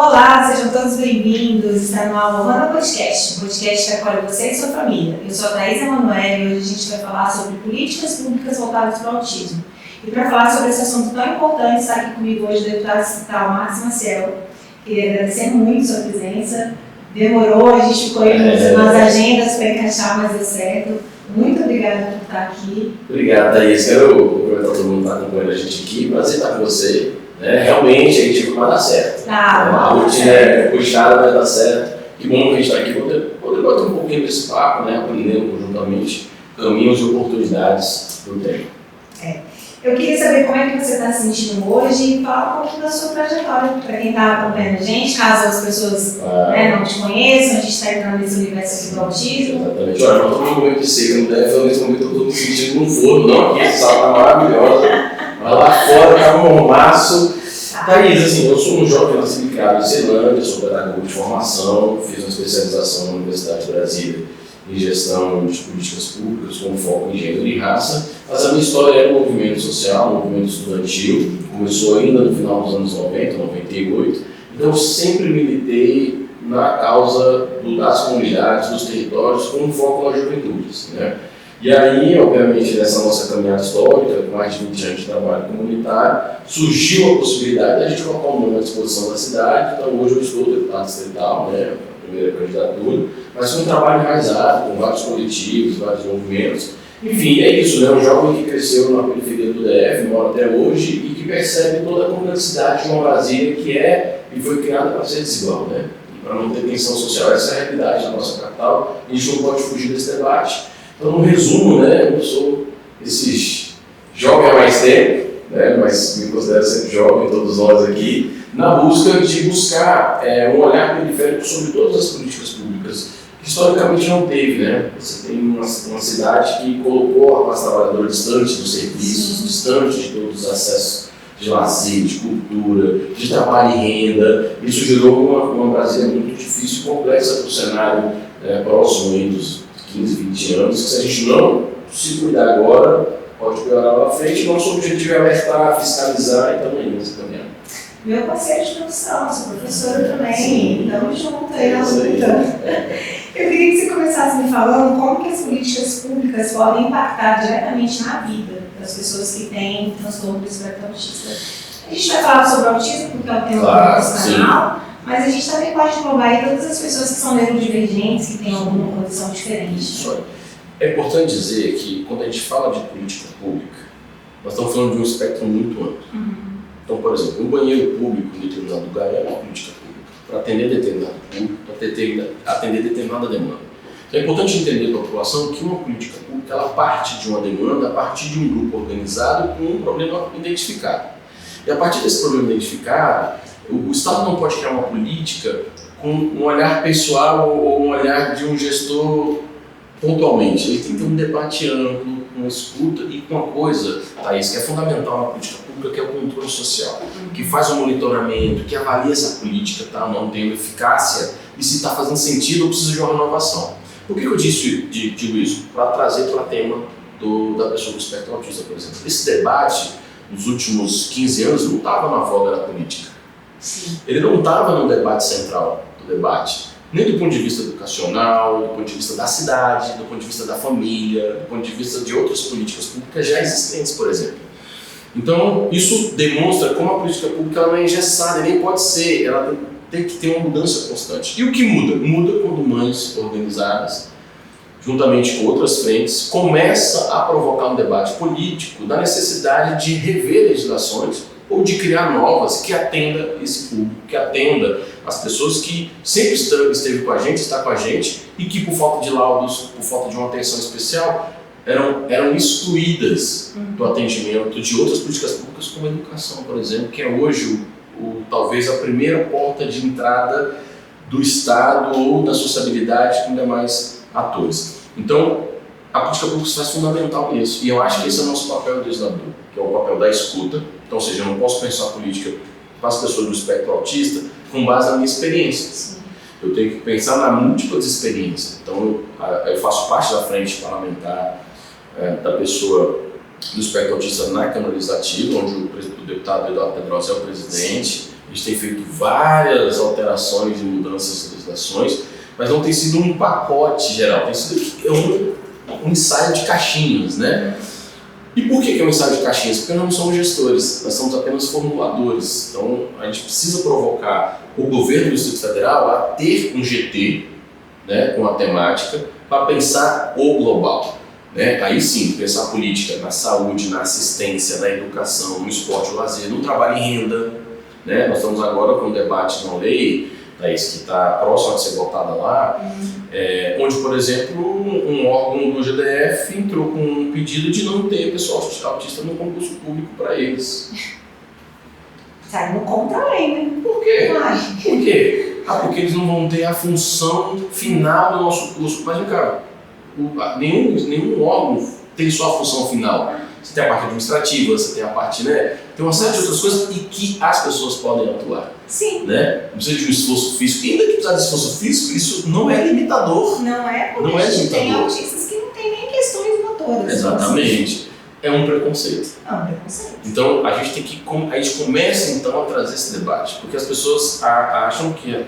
Olá, sejam todos bem-vindos. Está no Alvana Podcast, um podcast que acolhe você e sua família. Eu sou a Thaís Emanuele e hoje a gente vai falar sobre políticas públicas voltadas para o autismo. E para falar sobre esse assunto tão importante, está aqui comigo hoje o deputado estadual Marcos Maciel. Queria agradecer muito sua presença. Demorou, a gente ficou aí nas agendas para encaixar, mas deu certo. Muito obrigada por estar aqui. Obrigado, Thaís. Quero cumprimentar todo mundo que está acompanhando a gente aqui. Prazer estar com você. Realmente a gente vai dar certo. A rotina é puxada, vai dar certo. Que bom que a gente está aqui poder bater um pouquinho desse papo, aprendendo conjuntamente caminhos e oportunidades do tempo. Eu queria saber como é que você está se sentindo hoje e falar um pouquinho da sua trajetória para quem está acompanhando a gente, caso as pessoas não te conheçam, a gente está entrando nesse universo aqui do autismo. Exatamente. Olha, eu estou num momento de seca, não deve, nesse momento eu estou me sentindo num forno, não, aqui essa sala está maravilhosa, mas lá fora está um mormaço. Thaís, assim, eu sou um jovem nascido e criado em Ceilândia, sou pedagogo de formação, fiz uma especialização na Universidade de Brasília em gestão de políticas públicas com foco em gênero e raça, mas a minha história é um movimento social, um movimento estudantil, começou ainda no final dos anos 90, 98, então eu sempre militei na causa das comunidades, dos territórios, com um foco nas juventudes, E aí, obviamente, nessa nossa caminhada histórica, com mais de 20 anos de trabalho comunitário, surgiu a possibilidade de a gente colocar o nome à disposição da cidade. Então, hoje eu estou deputado distrital, a primeira candidatura, mas com um trabalho enraizado, com vários coletivos, vários movimentos. Enfim, é isso, um jovem que cresceu na periferia do DF, mora até hoje e que percebe toda a complexidade de uma Brasília que é e foi criada para ser desigual, e para não ter tensão social. Essa é a realidade da nossa capital e a gente não pode fugir desse debate. Então, no resumo, eu sou esse jovem há mais tempo, mas me considero sempre jovem, todos nós aqui, na busca de buscar um olhar periférico sobre todas as políticas públicas, que historicamente não teve. Você tem uma cidade que colocou a classe trabalhadora distante dos serviços, distante de todos os acessos de lazer, de cultura, de trabalho e renda. Isso gerou uma Brasília muito difícil e complexa para o cenário próximo aí dos 15, 20 anos, que se a gente não se cuidar agora, pode piorar lá na frente. Nosso objetivo é alertar, fiscalizar e estamos indo nessa caminhada. Meu parceiro de profissão, sou professora também, estamos juntos aí na luta. Eu queria que você começasse me falando como que as políticas públicas podem impactar diretamente na vida das pessoas que têm transtorno do espectro autista. A gente vai falar sobre autismo porque é o tema do nosso canal, mas a gente também pode englobar aí todas as pessoas que são neurodivergentes, que têm alguma condição diferente. É importante dizer que quando a gente fala de política pública, nós estamos falando de um espectro muito amplo. Então, por exemplo, um banheiro público em determinado lugar é uma política pública, para atender determinado público, para atender determinada demanda. Então é importante entender para a população que uma política pública ela parte de uma demanda a partir de um grupo organizado com um problema identificado. E a partir desse problema identificado, o Estado não pode criar uma política com um olhar pessoal ou um olhar de um gestor pontualmente. Ele tem que ter um debate amplo, uma escuta e com uma coisa, Thaís, que é fundamental na política pública, que é o controle social, que faz o monitoramento, que avalia se a política está ou não tendo eficácia e se está fazendo sentido ou precisa de uma renovação. Por que eu digo isso? Para trazer para o tema da pessoa do espectro autista, por exemplo. Esse debate, nos últimos 15 anos, não estava na voga da política. Sim. Ele não estava no debate central do debate, nem do ponto de vista educacional, do ponto de vista da cidade, do ponto de vista da família, do ponto de vista de outras políticas públicas já existentes, por exemplo. Então, isso demonstra como a política pública ela não é engessada, nem pode ser, ela tem que ter uma mudança constante. E o que muda? Muda quando mães organizadas, juntamente com outras frentes, começa a provocar um debate político da necessidade de rever legislações ou de criar novas que atenda esse público, que atenda as pessoas que sempre esteve com a gente, está com a gente e que por falta de laudos, por falta de uma atenção especial, eram excluídas do atendimento de outras políticas públicas como a educação, por exemplo, que é hoje talvez a primeira porta de entrada do Estado ou da sociabilidade com demais atores. Então, a política pública se faz fundamental nisso. E eu acho que esse é o nosso papel legislador, que é o papel da escuta. Então, ou seja, eu não posso pensar a política para as pessoas do espectro autista com base na minha experiência. Sim. Eu tenho que pensar na múltiplas experiências. Então, eu faço parte da frente parlamentar da pessoa do espectro autista na Câmara Legislativa, onde o deputado Eduardo Pedrosa é o presidente. gente tem feito várias alterações e mudanças de legislações, mas não tem sido um pacote geral, tem sido um ensaio de caixinhas, né? E por que é um ensaio de caixinhas? Porque nós não somos gestores, nós somos apenas formuladores. Então, a gente precisa provocar o governo do Distrito Federal a ter um GT, né, com a temática, para pensar o global. Né? Aí sim, pensar a política na saúde, na assistência, na educação, no esporte, no lazer, no trabalho e renda. Né? Nós estamos agora com um debate de uma lei, Thaís, que está próxima de ser votada lá, onde, por exemplo, um órgão do GDF entrou com um pedido de não ter pessoal autista no concurso público para eles. Saindo contra a lei, né? Por quê? Ai. Por quê? Porque eles não vão ter a função final do nosso curso. Mas, cara, nenhum órgão tem só a função final. Você tem a parte administrativa, você tem a parte, né? Tem uma série de outras coisas e que as pessoas podem atuar. Sim. Né? Não precisa de um esforço físico. E ainda que precisar de esforço físico, isso não é limitador. Não é, porque não é a gente tem limitador. autistas que não tem nem questões motoras. Exatamente. É um preconceito. É um preconceito. Então, a gente começa então a trazer esse debate, porque as pessoas acham que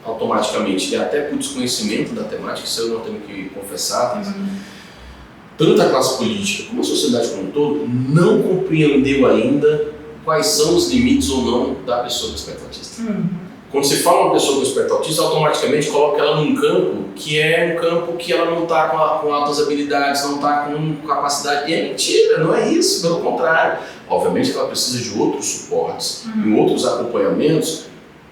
automaticamente, e até por desconhecimento da temática, isso eu não tenho que confessar, tanto a classe política como a sociedade como um todo não compreendeu ainda quais são os limites ou não da pessoa com espectro autista. Quando se fala uma pessoa com espectro autista, automaticamente coloca ela num campo que é um campo que ela não está com altas habilidades, não está com capacidade. E é mentira, não é isso, pelo contrário. Obviamente que ela precisa de outros suportes e outros acompanhamentos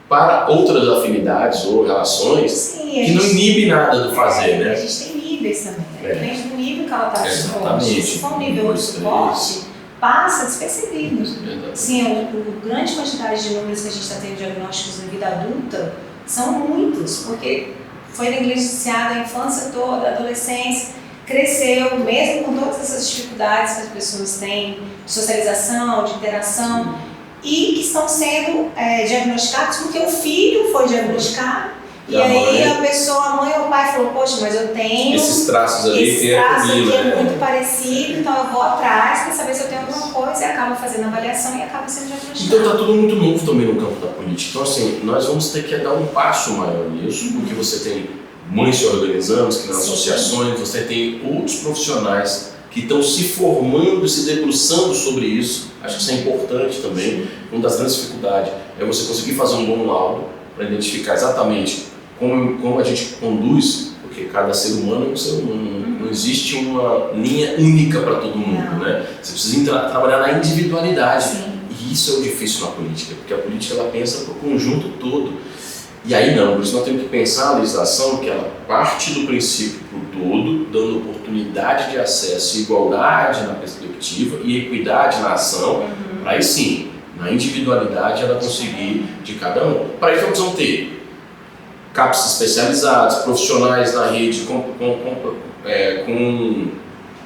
para outras afinidades ou relações. Sim, que não inibe nada do fazer, né? A gente tem níveis também, né? Depende do nível que ela está de suporte. Exatamente. Se for um nível de suporte, passa despercebido. Sim, a grande quantidade de números que a gente está tendo diagnósticos na vida adulta são muitos, porque foi negligenciada a infância toda, a adolescência, cresceu, mesmo com todas essas dificuldades que as pessoas têm de socialização, de interação, e que estão sendo diagnosticados porque o filho foi diagnosticado. E aí a pessoa, a mãe ou o pai falou, poxa, mas eu tenho esses traços ali, esse traço aqui é muito parecido, então eu vou atrás para saber se eu tenho alguma coisa e acaba fazendo a avaliação e acaba sendo diagnosticado. Então está tudo muito novo também no campo da política. Então assim, nós vamos ter que dar um passo maior nisso, porque você tem mães se organizando, que nas associações, você tem outros profissionais que estão se formando e se debruçando sobre isso. Acho que isso é importante também. Uma das grandes dificuldades é você conseguir fazer um bom laudo para identificar exatamente como a gente conduz, porque cada ser humano é um ser humano, não existe uma linha única para todo mundo, né? Você precisa trabalhar na individualidade. E isso é o difícil na política, porque a política ela pensa para o conjunto todo. E aí não, por isso nós temos que pensar a legislação que ela parte do princípio para o todo, dando oportunidade de acesso, igualdade na perspectiva e equidade na ação, para aí sim, na individualidade ela conseguir de cada um. Para isso nós vamos ter CAPs especializados, profissionais na rede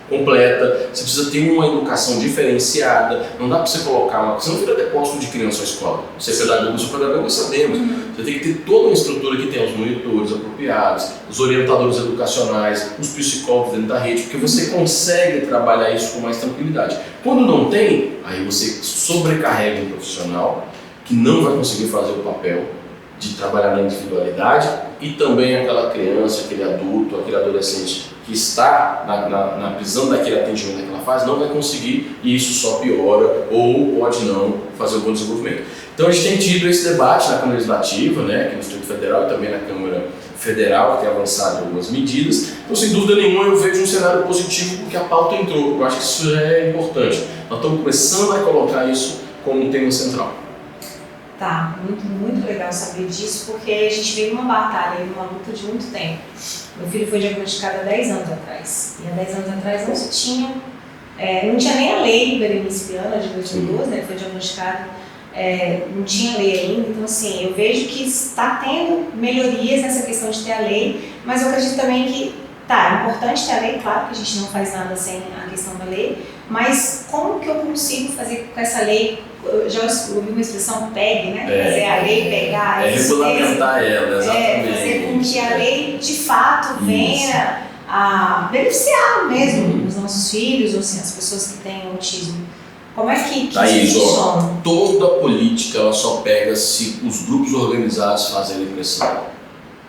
completa, você precisa ter uma educação diferenciada, não dá para você colocar você não vira depósito de criança na escola, você é pedagogo, eu sou pedagogo, sabemos, você tem que ter toda uma estrutura que tem os monitores apropriados, os orientadores educacionais, os psicólogos dentro da rede, porque você consegue trabalhar isso com mais tranquilidade. Quando não tem, aí você sobrecarrega um profissional que não vai conseguir fazer o papel de trabalhar na individualidade e também aquela criança, aquele adulto, aquele adolescente que está precisando daquele atendimento naquela fase não vai conseguir e isso só piora ou pode não fazer um bom desenvolvimento. Então a gente tem tido esse debate na Câmara Legislativa, né, aqui no Distrito Federal e também na Câmara Federal, que tem avançado em algumas medidas. Então, sem dúvida nenhuma, eu vejo um cenário positivo porque a pauta entrou. Eu acho que isso é importante. Nós estamos começando a colocar isso como um tema central. Tá, muito legal saber disso, porque a gente veio numa batalha, numa luta de muito tempo. Meu filho foi diagnosticado há 10 anos atrás. E há 10 anos atrás não se tinha, não tinha nem a lei Berenice Viana de 2012, né, foi diagnosticado, não tinha lei ainda. Então, assim, eu vejo que está tendo melhorias nessa questão de ter a lei, mas eu acredito também que, é importante ter a lei, claro que a gente não faz nada sem a questão da lei, mas como que eu consigo fazer com essa lei? Eu já ouvi uma expressão PEG, né? Fazer a lei pegar. Regulamentar ela, exatamente. Fazer com que a lei, de fato, venha a beneficiar mesmo os nossos filhos, ou assim, as pessoas que têm autismo. Como é que Thaís, isso funciona? Toda política ela só pega se os grupos organizados fazerem pressão.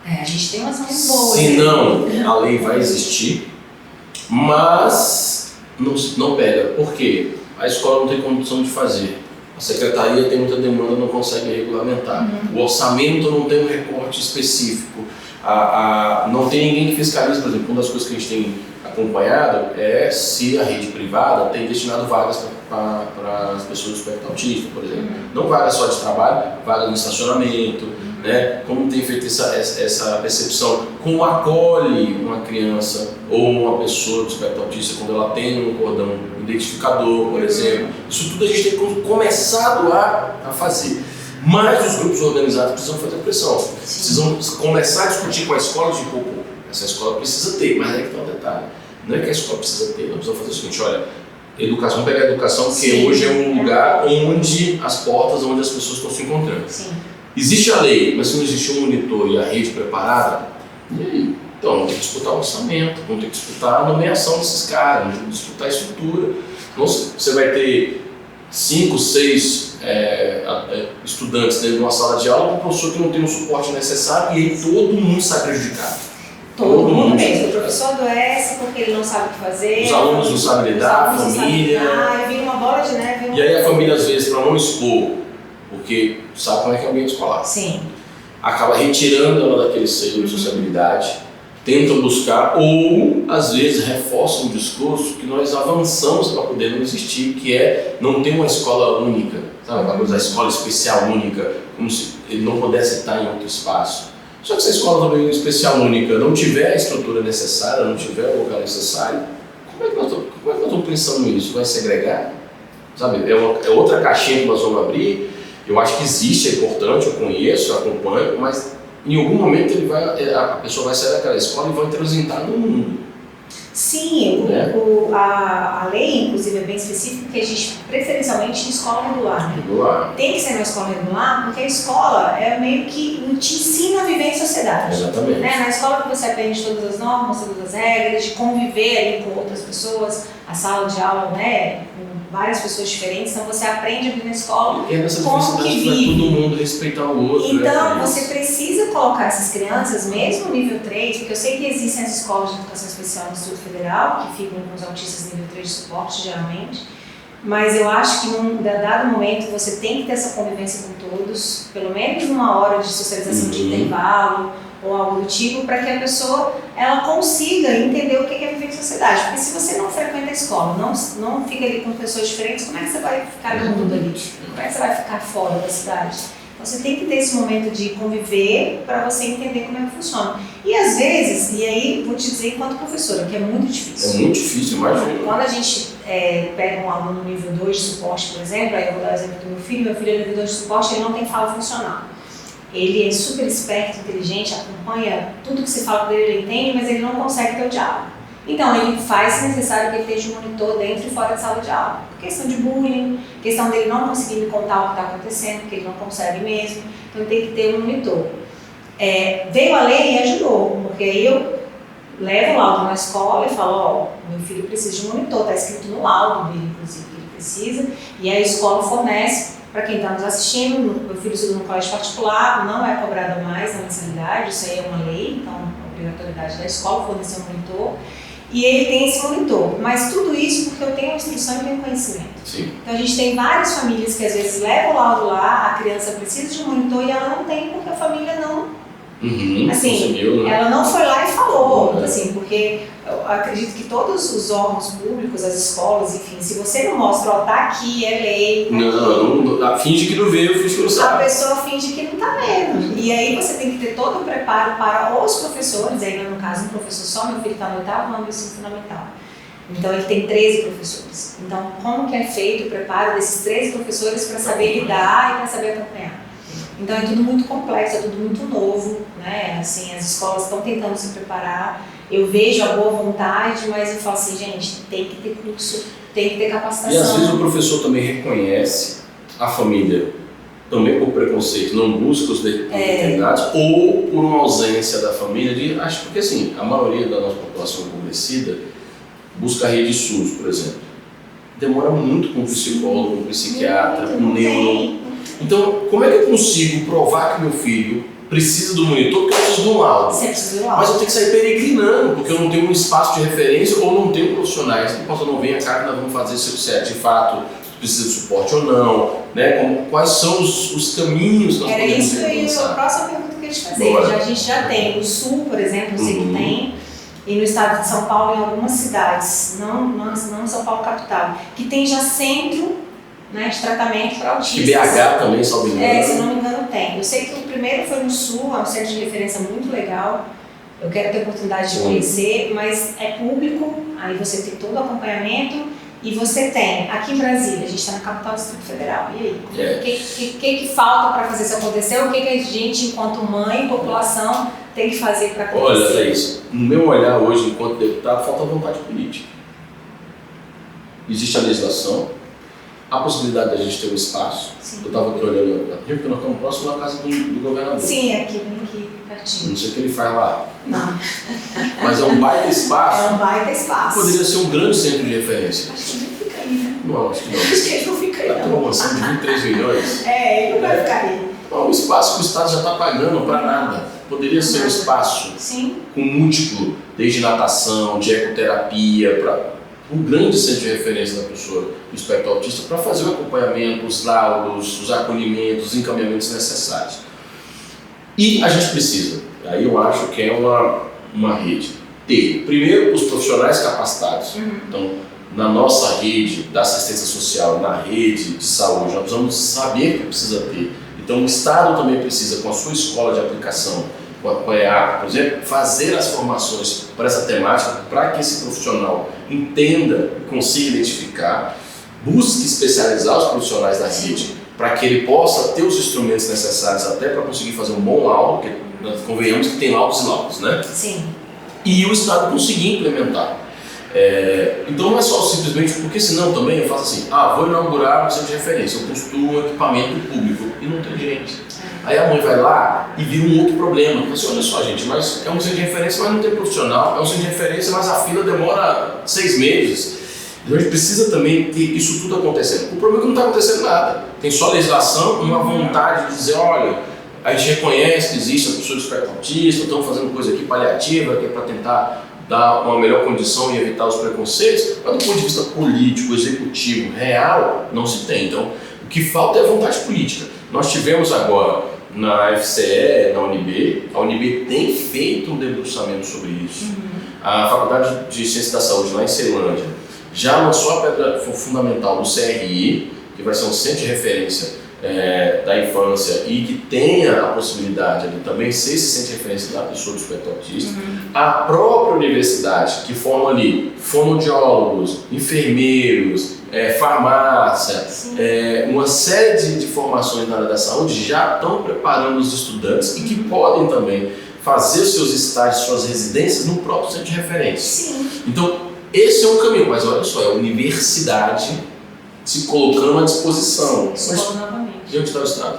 A gente tem umas mãos boas. Se não, a lei vai existir, mas não pega. Por quê? A escola não tem condição de fazer. A secretaria tem muita demanda, não consegue regulamentar. O orçamento não tem um recorte específico. Não tem ninguém que fiscalize, por exemplo. Uma das coisas que a gente tem acompanhado é se a rede privada tem destinado vagas para as pessoas do espectro autista, por exemplo. Não vaga só de trabalho, vaga no estacionamento, né? Como tem feito essa percepção, como acolhe uma criança ou uma pessoa do espectro autista quando ela tem um cordão identificador, por exemplo. Isso tudo a gente tem começado a fazer. Mas os grupos organizados precisam fazer pressão. Precisam começar a discutir com a escola de essa escola precisa ter, mas aí que está o detalhe. Não é que a escola precisa ter, nós precisamos fazer o seguinte, olha, educação, pegar a educação, porque hoje é um lugar onde as portas, onde as pessoas estão se encontrando. Sim. Existe a lei, mas se não existe um monitor e a rede preparada, e aí? Então, vamos ter que disputar o orçamento, vamos ter que disputar a nomeação desses caras, vamos ter que disputar a estrutura. Então, você vai ter 5, 6 estudantes dentro de uma sala de aula, um professor que não tem o suporte necessário e aí todo mundo sai prejudicado. Todo mundo mesmo. O professor adoece porque ele não sabe o que fazer. Os alunos não sabem lidar, a família. E vira uma bola de neve. E aí a família, às vezes, para não expor, porque sabe como é que é o ambiente escolar. Sim. Acaba retirando ela daquele seio de sociabilidade, tenta buscar, ou às vezes reforça um discurso que nós avançamos para poder não existir, que é não ter uma escola única, sabe? Aquela coisa da escola especial única, como se ele não pudesse estar em outro espaço. Só que se a escola também especial única não tiver a estrutura necessária, não tiver o local necessário, como é que nós estamos pensando nisso? Vai segregar? Sabe? É outra caixinha que nós vamos abrir. Eu acho que existe, é importante, eu conheço, eu acompanho, mas em algum momento a pessoa vai sair daquela escola e vai transitar no mundo. Sim, a lei, inclusive, é bem específica que a gente, preferencialmente, em escola regular. Regular. Tem que ser uma escola regular, porque a escola é meio que te ensina a viver em sociedade. Exatamente. Né? Na escola que você aprende todas as normas, todas as regras, de conviver ali com outras pessoas, a sala de aula, né, com várias pessoas diferentes, então você aprende a viver na escola e nessa como que vive. Vai todo mundo respeitar o outro. Então, né? você precisa colocar essas crianças, mesmo no nível 3, porque eu sei que existem as escolas de educação especial no Instituto Federal, que ficam com os autistas nível 3 de suporte, geralmente, mas eu acho que num dado momento você tem que ter essa convivência com todos, pelo menos uma hora de socialização de intervalo, ou algo do tipo, para que a pessoa ela consiga entender o que é viver em sociedade. Porque se você não frequenta a escola, não fica ali com pessoas diferentes, como é que você vai ficar no mundo ali? Como é que você vai ficar fora da cidade? Então você tem que ter esse momento de conviver para você entender como é que funciona. E às vezes, e aí vou te dizer enquanto professora, que é muito difícil. É muito difícil, imagina. Quando a gente pega um aluno nível 2 de suporte, por exemplo, aí eu vou dar o exemplo do meu filho é nível 2 de suporte, ele não tem fala funcional. Ele é super esperto, inteligente, acompanha tudo que se fala para ele, ele entende, mas ele não consegue ter o diálogo. Então, ele faz, se necessário, que ele esteja um monitor dentro e fora da sala de aula. Questão de bullying, questão dele não conseguir me contar o que está acontecendo, porque ele não consegue mesmo. Então, tem que ter um monitor. Veio a lei e ajudou, porque aí eu levo o laudo na escola e falo, meu filho precisa de um monitor, está escrito no laudo dele, inclusive, que ele precisa, e a escola fornece. Para quem está nos assistindo, meu filho estuda num colégio particular, não é cobrado mais na mensalidade, isso aí é uma lei, então a obrigatoriedade da escola fornecer um monitor, e ele tem esse monitor. Mas tudo isso porque eu tenho instrução e tenho conhecimento. Sim. Então a gente tem várias famílias que às vezes levam o laudo lá, a criança precisa de um monitor e ela não tem porque a família não. Assim, né? ela não foi lá e falou, assim, porque eu acredito que todos os órgãos públicos, as escolas, enfim, se você não mostra, tá aqui, é lei. Tá não, finge que não veio, finge que não sabe. A pessoa finge que não tá vendo. E aí você tem que ter todo o preparo para os professores, aí no caso um professor só, meu filho está no 8º ano do ensino fundamental. Então ele tem 13 professores. Então como que é feito o preparo desses 13 professores para saber lidar e para saber acompanhar? Então é tudo muito complexo, é tudo muito novo, né? Assim, as escolas estão tentando se preparar. Eu vejo a boa vontade, mas eu falo assim, gente, tem que ter curso, tem que ter capacitação. E às vezes o professor também reconhece a família, também por preconceito, não busca os determinados, ou por uma ausência da família. Acho porque assim, a maioria da nossa população empobrecida busca a rede SUS, por exemplo. demora muito com um psicólogo, com um psiquiatra, com um neuro. Então, como é que eu consigo provar que meu filho precisa do monitor? Porque eu preciso de um laudo. Mas eu tenho que sair peregrinando, porque eu não tenho um espaço de referência ou não tenho profissionais que possam não vir a cá que nós vamos fazer se é de fato precisa de suporte ou não, né? Quais são os caminhos que nós podemos isso aí, a próxima pergunta que eu ia te fazer. A gente já tem no Sul, por exemplo, eu sei que tem, e no estado de São Paulo, em algumas cidades, não São Paulo capital, que tem já centro, né, de tratamento para autistas. E BH também, se não me engano. Se não me engano, tem. Eu sei que o primeiro foi no Sul, é um centro de referência muito legal. Eu quero ter a oportunidade de conhecer, mas é público, aí você tem todo o acompanhamento. E você tem, aqui em Brasília, a gente está na capital do Distrito Federal, e aí? O que falta para fazer isso acontecer? O que a gente, enquanto mãe, população, tem que fazer para acontecer? Olha, Thaís, no meu olhar hoje, enquanto deputado, falta vontade política. Existe a legislação, a possibilidade de a gente ter um espaço. Sim. Eu estava aqui olhando, porque nós estamos próximo da casa do governador. Sim, aqui pertinho. Não sei o que ele faz lá. Não. Mas é um baita espaço. É um baita espaço. Poderia ser um grande centro de referência. Acho que ele não fica aí, né? Não, acho que não. Acho que ele não fica aí, não. Tem uma mansão de 23 milhões. Ele não vai ficar aí. Não, um espaço que o Estado já está pagando para nada. Poderia ser um espaço com múltiplo, desde natação, de ecoterapia, para um grande centro de referência da pessoa do espectro autista para fazer o acompanhamento, os laudos, os acolhimentos, os encaminhamentos necessários. E a gente precisa, aí eu acho que é uma rede, ter, primeiro, os profissionais capacitados. Então, na nossa rede da assistência social, na rede de saúde, nós precisamos saber que precisa ter. Então, o Estado também precisa, com a sua escola de aplicação, com a EAP, por exemplo, fazer as formações para essa temática, para que esse profissional entenda e consiga identificar, busque especializar os profissionais da rede, para que ele possa ter os instrumentos necessários até para conseguir fazer um bom laudo, porque nós convenhamos que tem laudos e laudos, né? Sim. E o Estado conseguir implementar. Então não é só simplesmente, porque senão também eu faço assim, vou inaugurar um centro de referência, eu construo um equipamento público e não tem gente. Aí a mãe vai lá e vira um outro problema. Fala assim, olha só gente, mas é um centro de referência, mas não tem profissional, é um centro de referência, mas a fila demora 6 meses. Então a gente precisa também ter isso tudo acontecendo. O problema é que não está acontecendo nada. Tem só legislação, uma vontade de dizer, olha, a gente reconhece que existe a pessoa do espectro autista, estamos fazendo coisa aqui paliativa, que é para tentar dar uma melhor condição e evitar os preconceitos, mas do ponto de vista político, executivo, real, não se tem. Então, o que falta é vontade política. Nós tivemos agora na FCE, na UNB, a UNB tem feito um debruçamento sobre isso. A Faculdade de Ciência da Saúde, lá em Ceilândia, já lançou a pedra fundamental do CRI, que vai ser um centro de referência da infância e que tenha a possibilidade de também ser esse centro de referência da pessoa do espectro autista. A própria universidade, que forma ali fonoaudiólogos, enfermeiros, farmácia, uma série de formações na área da saúde já estão preparando os estudantes e que podem também fazer seus estágios, suas residências no próprio centro de referência. Sim. Então, esse é um caminho, mas olha só, é a universidade se colocando à disposição. E onde está o Estado?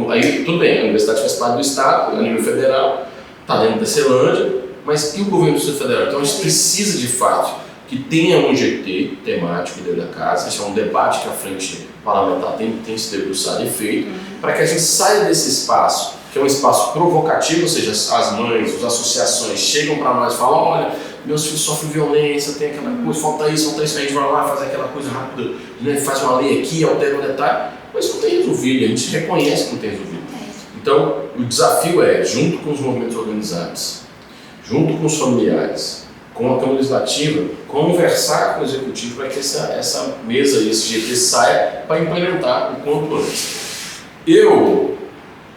Aí, tudo bem, a universidade faz parte do Estado, a nível federal, está dentro da Ceilândia, mas e o governo do Distrito Federal? Então a gente precisa de fato que tenha um GT temático dentro da casa, isso é um debate que a frente parlamentar tem se debruçado e feito, para que a gente saia desse espaço, que é um espaço provocativo, ou seja, as mães, as associações chegam para nós e falam, olha, meus filhos sofrem violência, tem aquela coisa, falta isso, a gente vai lá, faz aquela coisa rápida, né, faz uma lei aqui, altera um detalhe, mas não tem resolvido, a gente reconhece que não tem resolvido. Então, o desafio é, junto com os movimentos organizados, junto com os familiares, com a Câmara Legislativa, conversar com o Executivo para que essa mesa e esse GT saia para implementar o quanto antes. Eu,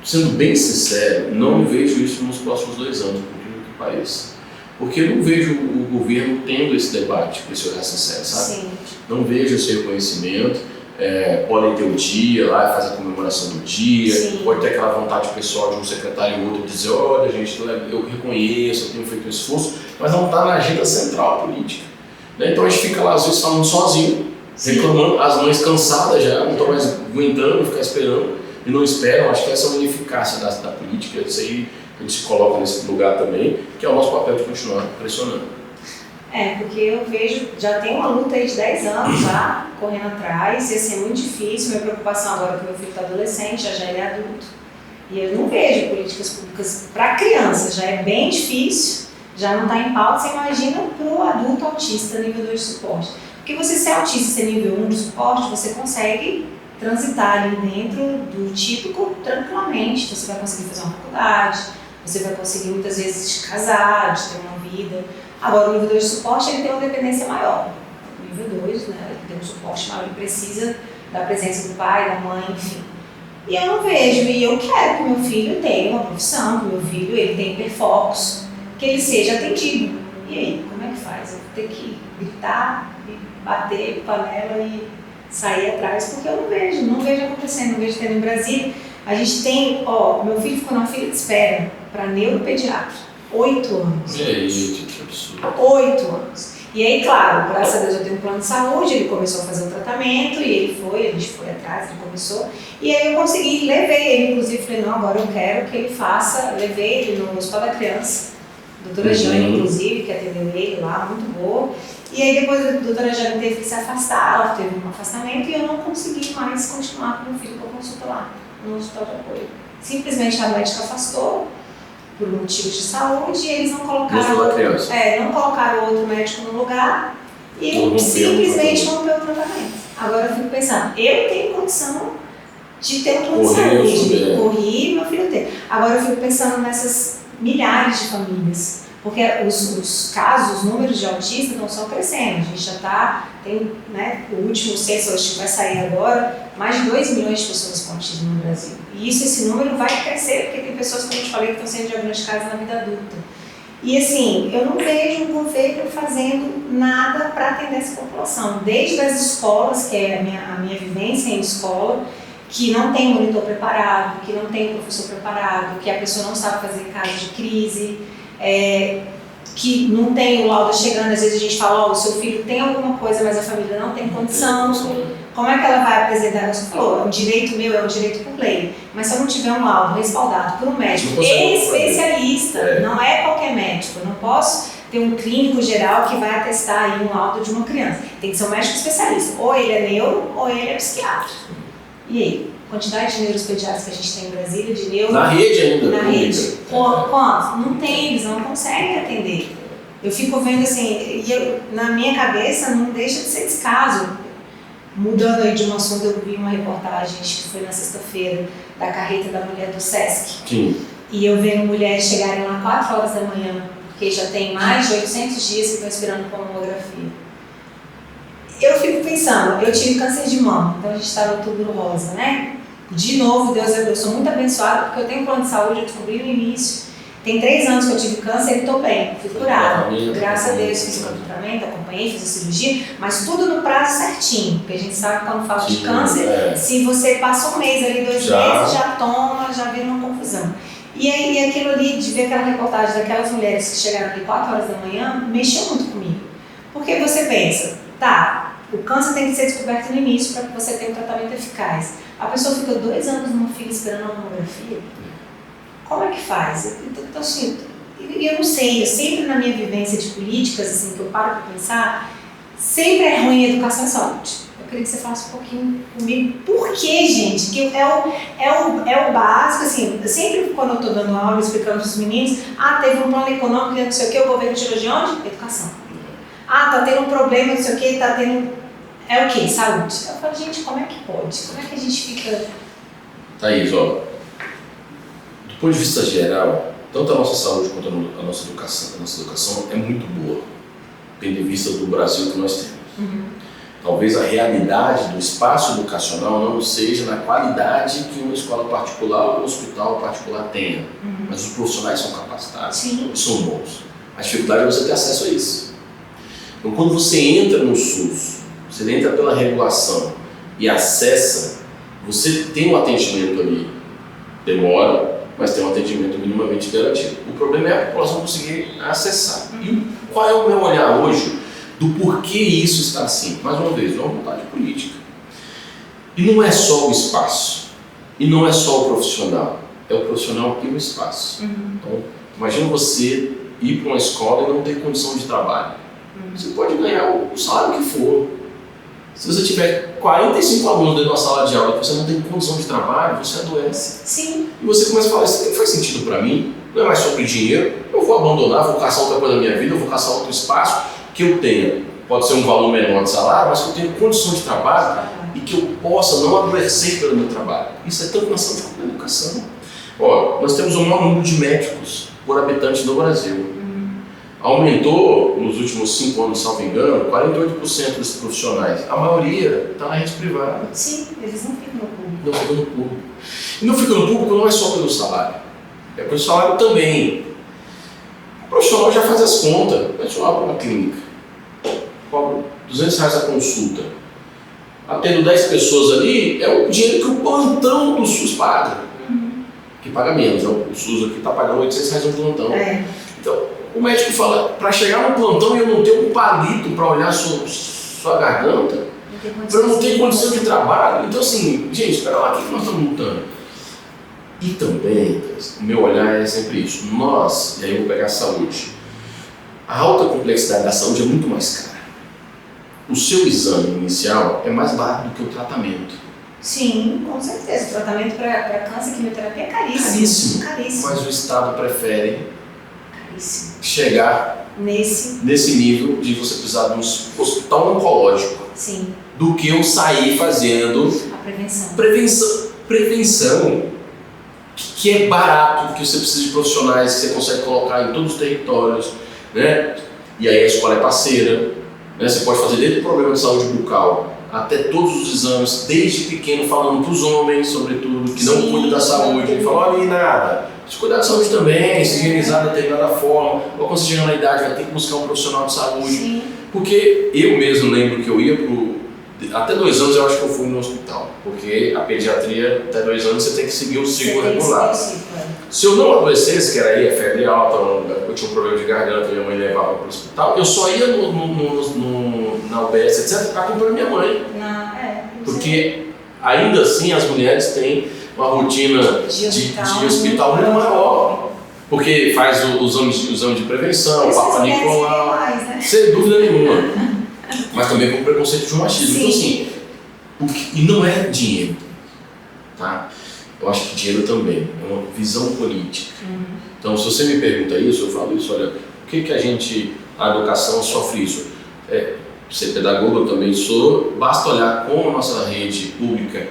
sendo bem sincero, não vejo isso nos próximos 2 anos, por incrível que pareça. Porque eu não vejo o governo tendo esse debate, para esse olhar sincero, sabe? Sim. Não vejo esse reconhecimento. Podem ter o dia lá, faz a comemoração do dia, sim, pode ter aquela vontade pessoal de um secretário ou outro dizer, olha gente, eu reconheço, eu tenho feito um esforço, mas não está na agenda central política. Né? Então a gente fica lá às vezes falando sozinho, sim, reclamando, as mães cansadas já, não estão mais aguentando ficar esperando e não esperam. Acho que essa é uma ineficácia da política, isso aí a gente se coloca nesse lugar também, que é o nosso papel de continuar pressionando. Porque eu vejo, já tem uma luta aí de 10 anos já, correndo atrás, e assim, é muito difícil. Minha preocupação agora é que meu filho está adolescente, já ele é adulto. E eu não vejo políticas públicas para criança, já é bem difícil, já não está em pauta. Você imagina para o adulto autista nível 2 de suporte. Porque você ser autista e ser nível 1 de suporte, você consegue transitar ali dentro do típico tranquilamente. Você vai conseguir fazer uma faculdade, você vai conseguir muitas vezes te casar, de ter uma vida. Agora, o nível 2 de suporte, ele tem uma dependência maior. O nível 2, né, ele tem um suporte maior, ele precisa da presença do pai, da mãe, enfim. E eu não vejo, e eu quero que meu filho tenha uma profissão, que meu filho ele tenha hiperfocos, que ele seja atendido. E aí, como é que faz? Eu vou ter que gritar, bater panela e sair atrás, porque eu não vejo acontecendo, não vejo tendo em Brasília. A gente tem, meu filho ficou na fila de espera para neuropediatra. 8 anos. Gente, que absurdo. 8 anos. E aí, claro, graças a Deus eu tenho um plano de saúde, ele começou a fazer o tratamento e a gente foi atrás, ele começou. E aí eu consegui, levei ele, inclusive, falei, não, agora eu quero que ele faça, levei ele no Hospital da Criança, doutora Jane, inclusive, que atendeu ele lá, muito boa. E aí depois a doutora Jane teve que se afastar, ela teve um afastamento e eu não consegui mais continuar com o meu filho com a consulta lá, no hospital de apoio. Simplesmente a médica afastou, por motivos de saúde, e eles não colocaram outro médico no lugar e eu simplesmente rompeu o tratamento. Agora eu fico pensando, eu tenho condição de ter um plano de saúde, corri, meu filho tem. Agora eu fico pensando nessas milhares de famílias, porque os casos, os números de autistas não estão crescendo. A gente já tem, né, o último censo, acho que vai sair agora, mais de 2 milhões de pessoas com autismo no Brasil. E esse número vai crescer, porque tem pessoas, como eu te falei, que estão sendo diagnosticadas na vida adulta. E assim, eu não vejo o governo fazendo nada para atender essa população. Desde as escolas, que é a minha vivência em escola, que não tem monitor preparado, que não tem professor preparado, que a pessoa não sabe fazer caso de crise, que não tem o laudo chegando. Às vezes a gente fala, o seu filho tem alguma coisa, mas a família não tem condição. Como é que ela vai apresentar? Você falou, é um direito meu, é um direito por lei. Mas se eu não tiver um laudo respaldado por um médico especialista, não é qualquer médico, eu não posso ter um clínico geral que vai atestar aí um laudo de uma criança. Tem que ser um médico especialista. Ou ele é neuro, ou ele é psiquiatra. E aí? Quantidade de neuropediatras que a gente tem em Brasília, de neuro... Na rede ainda? Na rede. Quantos? Não tem, eles não conseguem atender. Eu fico vendo assim, na minha cabeça não deixa de ser descaso. Mudando aí de um assunto, eu vi uma reportagem, acho que foi na sexta-feira, da carreta da mulher do Sesc. Sim. E eu vendo mulheres chegarem lá 4 horas da manhã, porque já tem mais de 800 dias que estão esperando por mamografia. Eu fico pensando, eu tive câncer de mama, então a gente está no Outubro Rosa, né? De novo, Deus, eu sou muito abençoada, porque eu tenho um plano de saúde, eu descobri no início. Tem 3 anos que eu tive câncer e estou bem, fui curada. Graças a Deus, fiz o tratamento, acompanhei, fiz a cirurgia, mas tudo no prazo certinho, porque a gente sabe que quando fala de câncer, se você passa um mês ali, 2 meses, já toma, já vira uma confusão. E aí aquilo ali, de ver aquela reportagem daquelas mulheres que chegaram aqui 4 horas da manhã, mexeu muito comigo. Porque você pensa, o câncer tem que ser descoberto no início para que você tenha um tratamento eficaz. A pessoa fica 2 anos numa fila esperando uma mamografia. Como é que faz? Então, assim, eu não sei, eu sempre na minha vivência de políticas, assim, que eu paro para pensar, sempre é ruim a educação e saúde. Eu queria que você falasse um pouquinho comigo. Por que, gente? Que é o básico, assim, sempre quando eu estou dando aula, explicando para os meninos, teve um plano econômico, não sei o que, o governo tirou de onde? Educação. Tá tendo um problema, não sei o que, tá tendo... É o quê? Saúde. Eu falo, gente, como é que pode? Como é que a gente fica... Thaís, do ponto de vista geral, tanto a nossa saúde quanto a nossa educação é muito boa, tendo em vista do Brasil que nós temos. Uhum. Talvez a realidade do espaço educacional não seja na qualidade que uma escola particular ou um hospital particular tenha, mas os profissionais são capacitados, são bons. A dificuldade é você ter acesso a isso. Então, quando você entra no SUS, você entra pela regulação e acessa, você tem um atendimento ali, demora, mas tem um atendimento minimamente garantido. O problema é a população conseguir acessar. E qual é o meu olhar hoje do porquê isso está assim? Mais uma vez, é uma vontade política. E não é só o espaço, e não é só o profissional, é o profissional e o espaço. Então, imagina você ir para uma escola e não ter condição de trabalho. Você pode ganhar o salário que for. Se você tiver 45 alunos dentro de uma sala de aula e você não tem condição de trabalho, você adoece. Sim. E você começa a falar, isso aqui não faz sentido para mim, não é mais sobre dinheiro, eu vou abandonar, vou caçar outra coisa na minha vida, eu vou caçar outro espaço que eu tenha. Pode ser um valor menor de salário, mas que eu tenha condição de trabalho e que eu possa não adoecer pelo meu trabalho. Isso é tanto na saúde como na educação. Ó, nós temos o maior número de médicos por habitante no Brasil. Aumentou nos últimos 5 anos, salvo engano, 48% desses profissionais. A maioria está na rede privada. Sim, eles não ficam no público. Não ficam no público. E não ficam no público não é só pelo salário. É pelo salário também. O profissional já faz as contas. O profissional para uma clínica cobra R$200 a consulta. Atendo 10 pessoas ali, é o dinheiro que o plantão do SUS paga. Que paga menos. O SUS aqui está pagando R$800 um plantão. Então, o médico fala, para chegar no plantão e eu não ter um palito para olhar sua garganta, para não ter condição de trabalho. Então assim, gente, espera lá, o que nós estamos lutando? E também, o meu olhar é sempre isso, nós, e aí eu vou pegar a saúde, a alta complexidade da saúde é muito mais cara. O seu exame inicial é mais barato do que o tratamento. Sim, com certeza. O tratamento para câncer e quimioterapia é caríssimo. Caríssimo. Mas o Estado prefere chegar nesse nível de você precisar de um hospital oncológico. Sim. Do que eu sair fazendo a prevenção que é barato, que você precisa de profissionais que você consegue colocar em todos os territórios, né? E aí a escola é parceira, né? Você pode fazer desde o problema de saúde bucal até todos os exames, desde pequeno, falando para os homens, sobretudo, que não cuidam da saúde, e falam, olha, nada. Se cuidar da saúde também, se higienizar de determinada forma, ou quando você chegar na idade vai ter que buscar um profissional de saúde. Sim. Porque eu mesmo lembro que eu ia até 2 anos eu acho que eu fui no hospital, porque a pediatria, até 2 anos você tem que seguir o ciclo regular. Se eu não adoecesse, que era aí a febre alta, eu tinha um problema de garganta, minha mãe levava para o hospital, eu só ia na UBS, etc., para acompanhar minha mãe. Porque ainda assim as mulheres têm uma rotina de hospital muito maior, porque faz o exame de prevenção, o Papa Nicolau, sem dúvida nenhuma, mas também com preconceito de machismo. Então assim, e não é dinheiro, tá? Eu acho que dinheiro também é uma visão política. Então se você me pergunta isso, eu falo isso, olha, por que a educação sofre isso? Ser pedagogo eu também sou, basta olhar como a nossa rede pública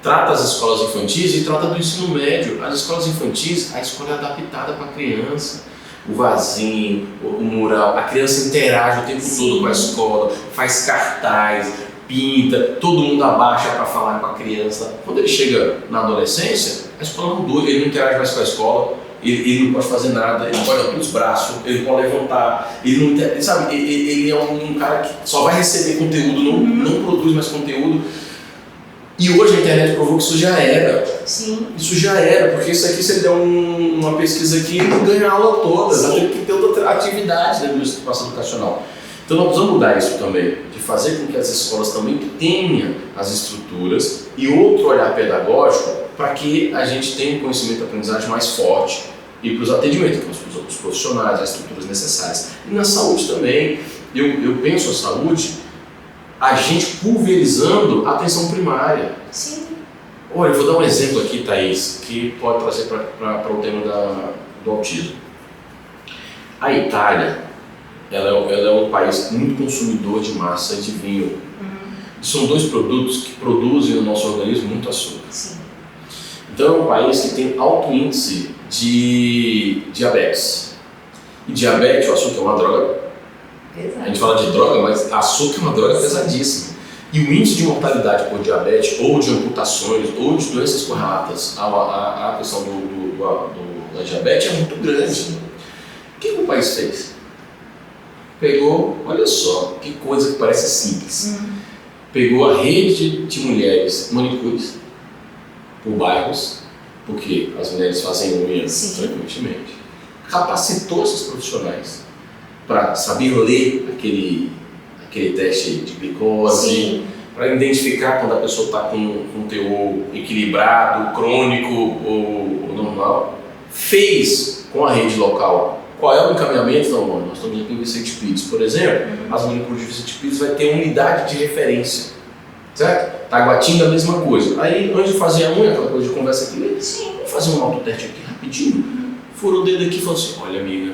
trata as escolas infantis e trata do ensino médio. As escolas infantis, a escola é adaptada para a criança. O vasinho, o mural, a criança interage o tempo todo com a escola, faz cartaz, pinta, todo mundo abaixa para falar com a criança. Quando ele chega na adolescência, a escola mudou, ele não interage mais com a escola, ele não pode fazer nada, ele pode abrir os braços, ele pode levantar, ele sabe, ele é um cara que só vai receber conteúdo, não produz mais conteúdo. E hoje a internet provou que isso já era. Sim. Isso já era, porque isso aqui você der uma pesquisa aqui e não ganha a aula toda, você tem que ter outra atividade dentro do espaço educacional. Então nós precisamos mudar isso também, de fazer com que as escolas também tenham as estruturas e outro olhar pedagógico para que a gente tenha um conhecimento e aprendizagem mais forte e para os atendimentos, para os profissionais, as estruturas necessárias. E na saúde também, eu penso a saúde, a gente pulverizando a atenção primária. Sim. Olha, eu vou dar um exemplo aqui, Thaís, que pode trazer para o tema do autismo. A Itália, ela é um país muito consumidor de massa e de vinho. São 2 produtos que produzem no nosso organismo muito açúcar. Sim. Então é um país que tem alto índice de diabetes. E diabetes, o açúcar é uma droga. A gente fala de droga, mas açúcar é uma droga pesadíssima. E o índice de mortalidade por diabetes, ou de amputações, ou de doenças correlatas à questão da diabetes é muito grande. O que o país fez? Pegou, olha só, que coisa que parece simples. Pegou a rede de mulheres manicures por bairros, porque as mulheres fazem unhas frequentemente. Capacitou esses profissionais para saber ler aquele teste de glicose, para identificar quando a pessoa está com um teor equilibrado, crônico ou normal. Fez com a rede local Qual é o encaminhamento? Então, nós estamos aqui em Vicente Pires, por exemplo, as Unipuras de Vicente Pires vai ter unidade de referência, certo? Taguatinga, a mesma coisa. Aí, antes de fazer a unha, aquela coisa de conversa aqui, vamos fazer um autoteste aqui rapidinho. Furou o dedo aqui e falou assim, olha amiga,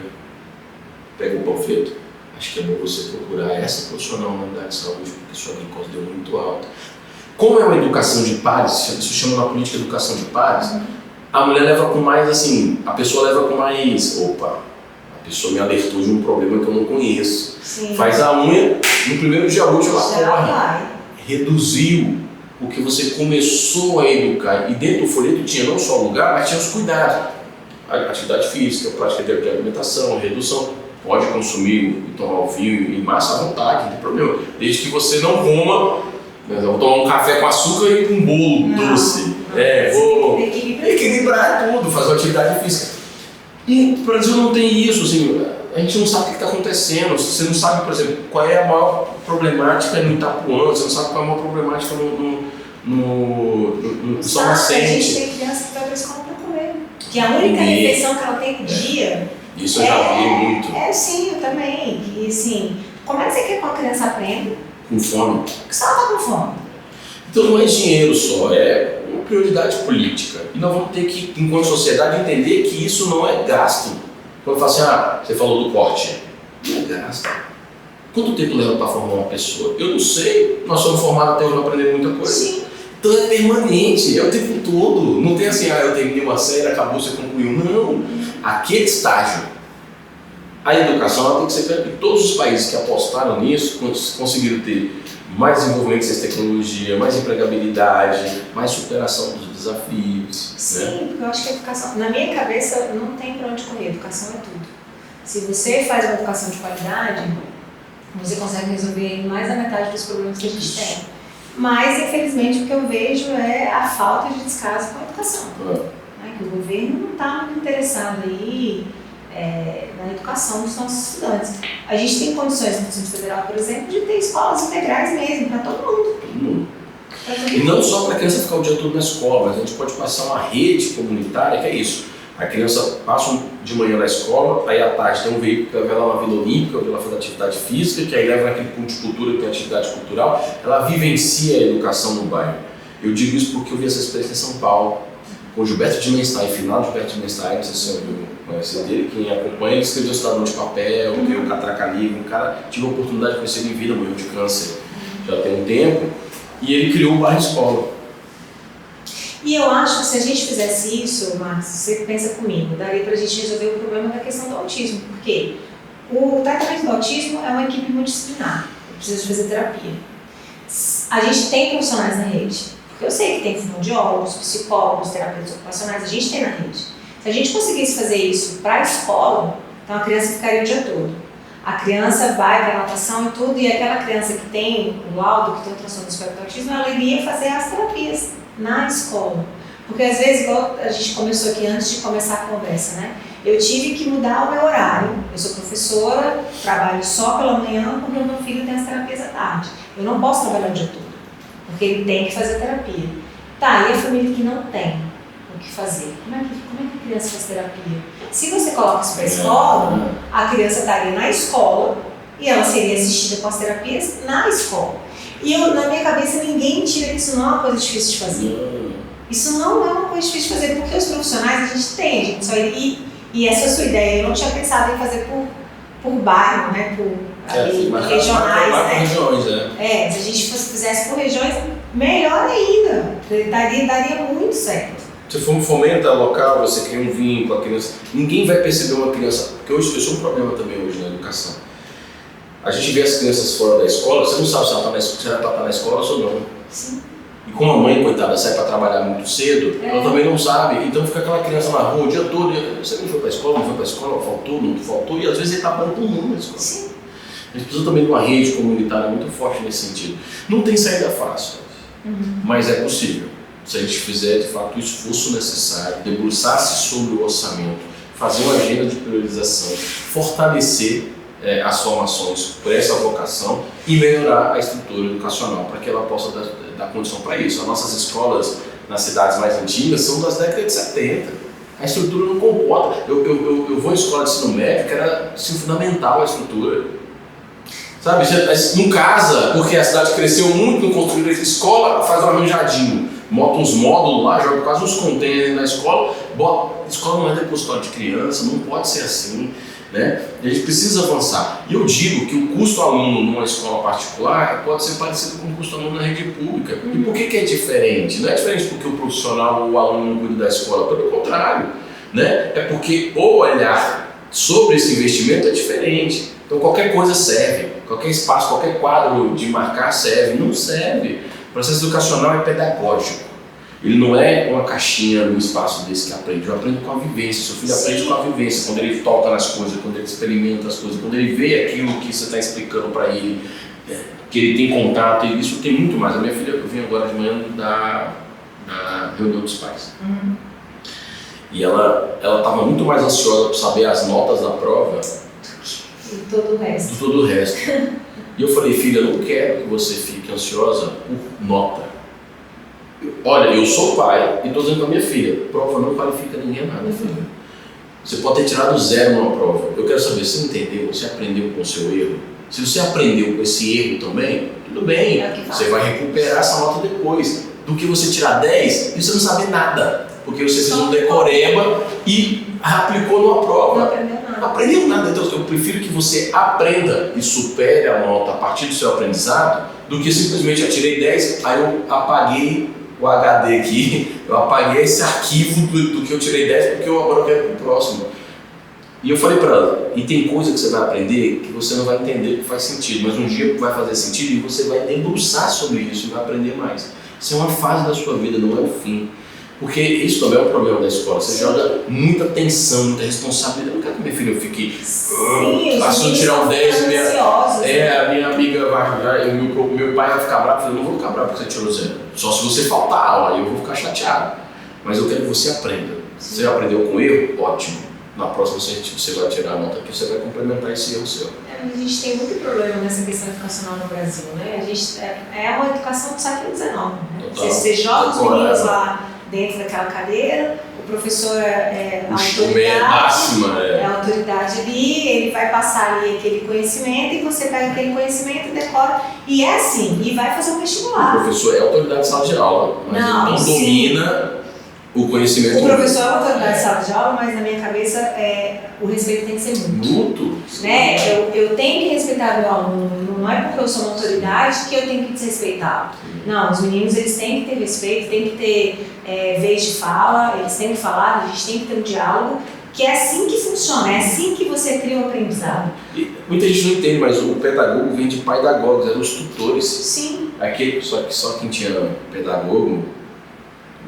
pega o panfleto, acho que é bom você procurar essa profissional na unidade de saúde, porque sua glicose deu muito alta. Como é uma educação de pares, isso chama na política de educação de pares, a mulher leva com mais assim, a pessoa leva com mais, opa, a pessoa me alertou de um problema que eu não conheço. Sim. Faz a unha, no primeiro dia útil ela corre. Reduziu, porque você começou a educar, e dentro do folheto tinha não só o lugar, mas tinha os cuidados. A atividade física, prática de alimentação, redução, pode consumir e tomar o vinho em massa à vontade, não tem problema. Desde que você não coma. Vou tomar um café com açúcar e um bolo doce. Vou equilibrar tudo, fazer uma atividade física. E o Brasil não tem isso, assim, a gente não sabe o que está acontecendo. Você não sabe, por exemplo, qual é a maior problemática no Itapuã, você não sabe qual é a maior problemática no São Vicente. A gente tem criança que vai para a escola para comer, que a única refeição que ela tem no dia. Isso eu já vi muito. Sim, eu também. E assim, como é que você quer que uma criança aprenda? Com fome. Porque se ela está com fome. Então não é dinheiro só, é uma prioridade política. E nós vamos ter que, enquanto sociedade, entender que isso não é gasto. Quando eu falo assim, você falou do corte, não é gasto. Quanto tempo leva para formar uma pessoa? Eu não sei, nós somos formados até hoje aprendendo muita coisa. Sim. Então é permanente, é o tempo todo. Não tem assim, eu terminei uma série, acabou, você concluiu. Não, aquele estágio. A educação ela tem que ser feita em todos os países que apostaram nisso, conseguiram ter mais desenvolvimento em ciência e tecnologia, mais empregabilidade, mais superação dos desafios. Sim, né? Porque eu acho que a educação, na minha cabeça, não tem para onde correr, educação é tudo. Se você faz uma educação de qualidade, você consegue resolver mais da metade dos problemas que a gente tem. Mas, infelizmente, o que eu vejo é a falta de descaso com a educação. Né? Que o governo não está muito interessado aí na educação dos nossos estudantes. A gente tem condições no Distrito Federal, por exemplo, de ter escolas integrais mesmo, para todo mundo. E não só para a criança ficar o dia todo na escola, mas a gente pode passar uma rede comunitária, que é isso. A criança passa de manhã na escola, aí à tarde tem um veículo que leva ela na Vila Olímpica, onde ela faz atividade física, que aí leva naquele ponto de cultura que tem atividade cultural, ela vivencia a educação no bairro. Eu digo isso porque eu vi essa experiência em São Paulo, com o Gilberto Dimenstein, final de Gilberto Dimenstein, não sei se você conhece dele, quem acompanha, ele escreveu Cidadão de Papel, que o Catraca Livre, um cara, tive a oportunidade de conhecer ele em vida, morreu de câncer já tem um tempo, e ele criou o bairro escola. E eu acho que se a gente fizesse isso, Marcos, você pensa comigo, daria pra gente resolver o problema da questão do autismo, porque o tratamento do autismo é uma equipe multidisciplinar, precisa fazer terapia. A gente tem profissionais na rede, porque eu sei que tem fonoaudiólogos, psicólogos, terapeutas ocupacionais, a gente tem na rede. Se a gente conseguisse fazer isso para a escola, então a criança ficaria o dia todo. A criança vai para a natação e tudo, e aquela criança que tem o laudo, que tem o transtorno do espectro do autismo, ela iria fazer as terapias na escola. Porque às vezes, igual a gente começou aqui antes de começar a conversa, né? Eu tive que mudar o meu horário. Eu sou professora, trabalho só pela manhã porque o meu filho tem as terapias à tarde. Eu não posso trabalhar o dia todo, porque ele tem que fazer terapia. Tá, e a família que não tem o que fazer? Como é que a criança faz terapia? Se você coloca isso para a escola, a criança estaria na escola e ela seria assistida com as terapias na escola. E na minha cabeça ninguém tira que isso não é uma coisa difícil de fazer. Isso não é uma coisa difícil de fazer, porque os profissionais a gente tem, a gente só e essa é a sua ideia. Eu não tinha pensado em fazer por bairro, né? Por regionais, né? Regiões, se a gente fizesse por regiões, melhor ainda. Daria muito certo. Se fomenta local, você cria um vínculo com a criança. Ninguém vai perceber uma criança, porque hoje isso é um problema também hoje na educação. A gente vê as crianças fora da escola, você não sabe se ela está na escola ou não. Sim. E como a mãe, coitada, sai para trabalhar muito cedo, ela também não sabe. Então fica aquela criança na rua o dia todo. Você não foi para a escola, não foi para a escola, faltou, não faltou. E às vezes ele está abandonando a escola. Sim. A gente precisa também de uma rede comunitária muito forte nesse sentido. Não tem saída fácil, mas é possível. Se a gente fizer, de fato, o esforço necessário, debruçar-se sobre o orçamento, fazer uma agenda de priorização, fortalecer as formações por essa vocação e melhorar a estrutura educacional para que ela possa dar condição para isso. As nossas escolas nas cidades mais antigas são das décadas de 70. A estrutura não comporta. Eu vou à escola de ensino médio, que era assim, fundamental a estrutura. Sabe, não casa, porque a cidade cresceu muito, não construíram a escola, faz um arranjadinho, bota uns módulos lá, joga quase uns containers na escola, a escola não é depositório de criança, não pode ser assim, né? E a gente precisa avançar. E eu digo que o custo aluno numa escola particular pode ser parecido com o custo aluno na rede pública. E por que é diferente? Não é diferente porque o profissional ou o aluno não cuida da escola, pelo contrário, né? É porque o olhar sobre esse investimento é diferente. Então qualquer coisa serve, qualquer espaço, qualquer quadro de marcar serve, não serve. O processo educacional é pedagógico. Ele não é uma caixinha num espaço desse que aprende. Eu aprendo com a vivência, seu filho aprende com a vivência, quando ele toca nas coisas, quando ele experimenta as coisas, quando ele vê aquilo que você está explicando para ele, que ele tem contato, e isso tem muito mais. A minha filha, eu vim agora de manhã da reunião dos pais. E ela estava muito mais ansiosa por saber as notas da prova e todo o resto. Do todo o resto. E eu falei, filha, eu não quero que você fique ansiosa por nota. Olha, eu sou pai e estou dizendo para minha filha, prova não qualifica ninguém a nada, filha. Você pode ter tirado 0 numa prova. Eu quero saber, você entendeu? Você aprendeu com o seu erro? Se você aprendeu com esse erro também, tudo bem. Você vai recuperar essa nota depois. Do que você tirar 10 e você não saber nada. Porque você fez um decoreba e aplicou numa prova. Não aprendeu nada. Não aprendeu nada. Então eu prefiro que você aprenda e supere a nota a partir do seu aprendizado do que simplesmente eu tirei 10, aí eu apaguei o HD aqui, eu apaguei esse arquivo do que eu tirei 10 porque eu agora quero pro próximo. E eu falei para ela, e tem coisa que você vai aprender que você não vai entender que faz sentido, mas um dia vai fazer sentido e você vai debruçar sobre isso e vai aprender mais. Isso é uma fase da sua vida, não é o fim. Porque isso também é um problema da escola. Você joga muita tensão, muita responsabilidade. Eu não quero que minha filha fique passando a tirar um 10 a minha amiga vai, meu pai vai ficar bravo. Eu não vou ficar bravo porque você tirou 0. Só se você faltar a aula, aí eu vou ficar chateado. Mas eu quero que você aprenda. Sim. Você aprendeu com erro? Ótimo. Na próxima você vai tirar a nota aqui, você vai complementar esse erro seu. A gente tem muito problema nessa questão educacional no Brasil, né? A gente é uma educação do século XIX. Né? Você joga os meninos lá dentro daquela cadeira, o professor é a autoridade, é a autoridade ali, ele vai passar ali aquele conhecimento e você pega aquele conhecimento, decora, e é assim, e vai fazer um vestibular. O professor é a autoridade de sala de aula, mas não domina o conhecimento. O professor é a autoridade de sala de aula, mas na minha cabeça o respeito tem que ser mútuo. Né? Eu tenho que respeitar o meu aluno, não é porque eu sou uma autoridade que eu tenho que desrespeitá-lo. Não, os meninos eles têm que ter respeito, têm que ter vez de fala, eles têm que falar, a gente tem que ter um diálogo, que é assim que funciona, é assim que você cria o aprendizado. E muita gente não entende, mas o pedagogo vem de pedagogos, eram os tutores. Sim. Aquele, só quem tinha pedagogo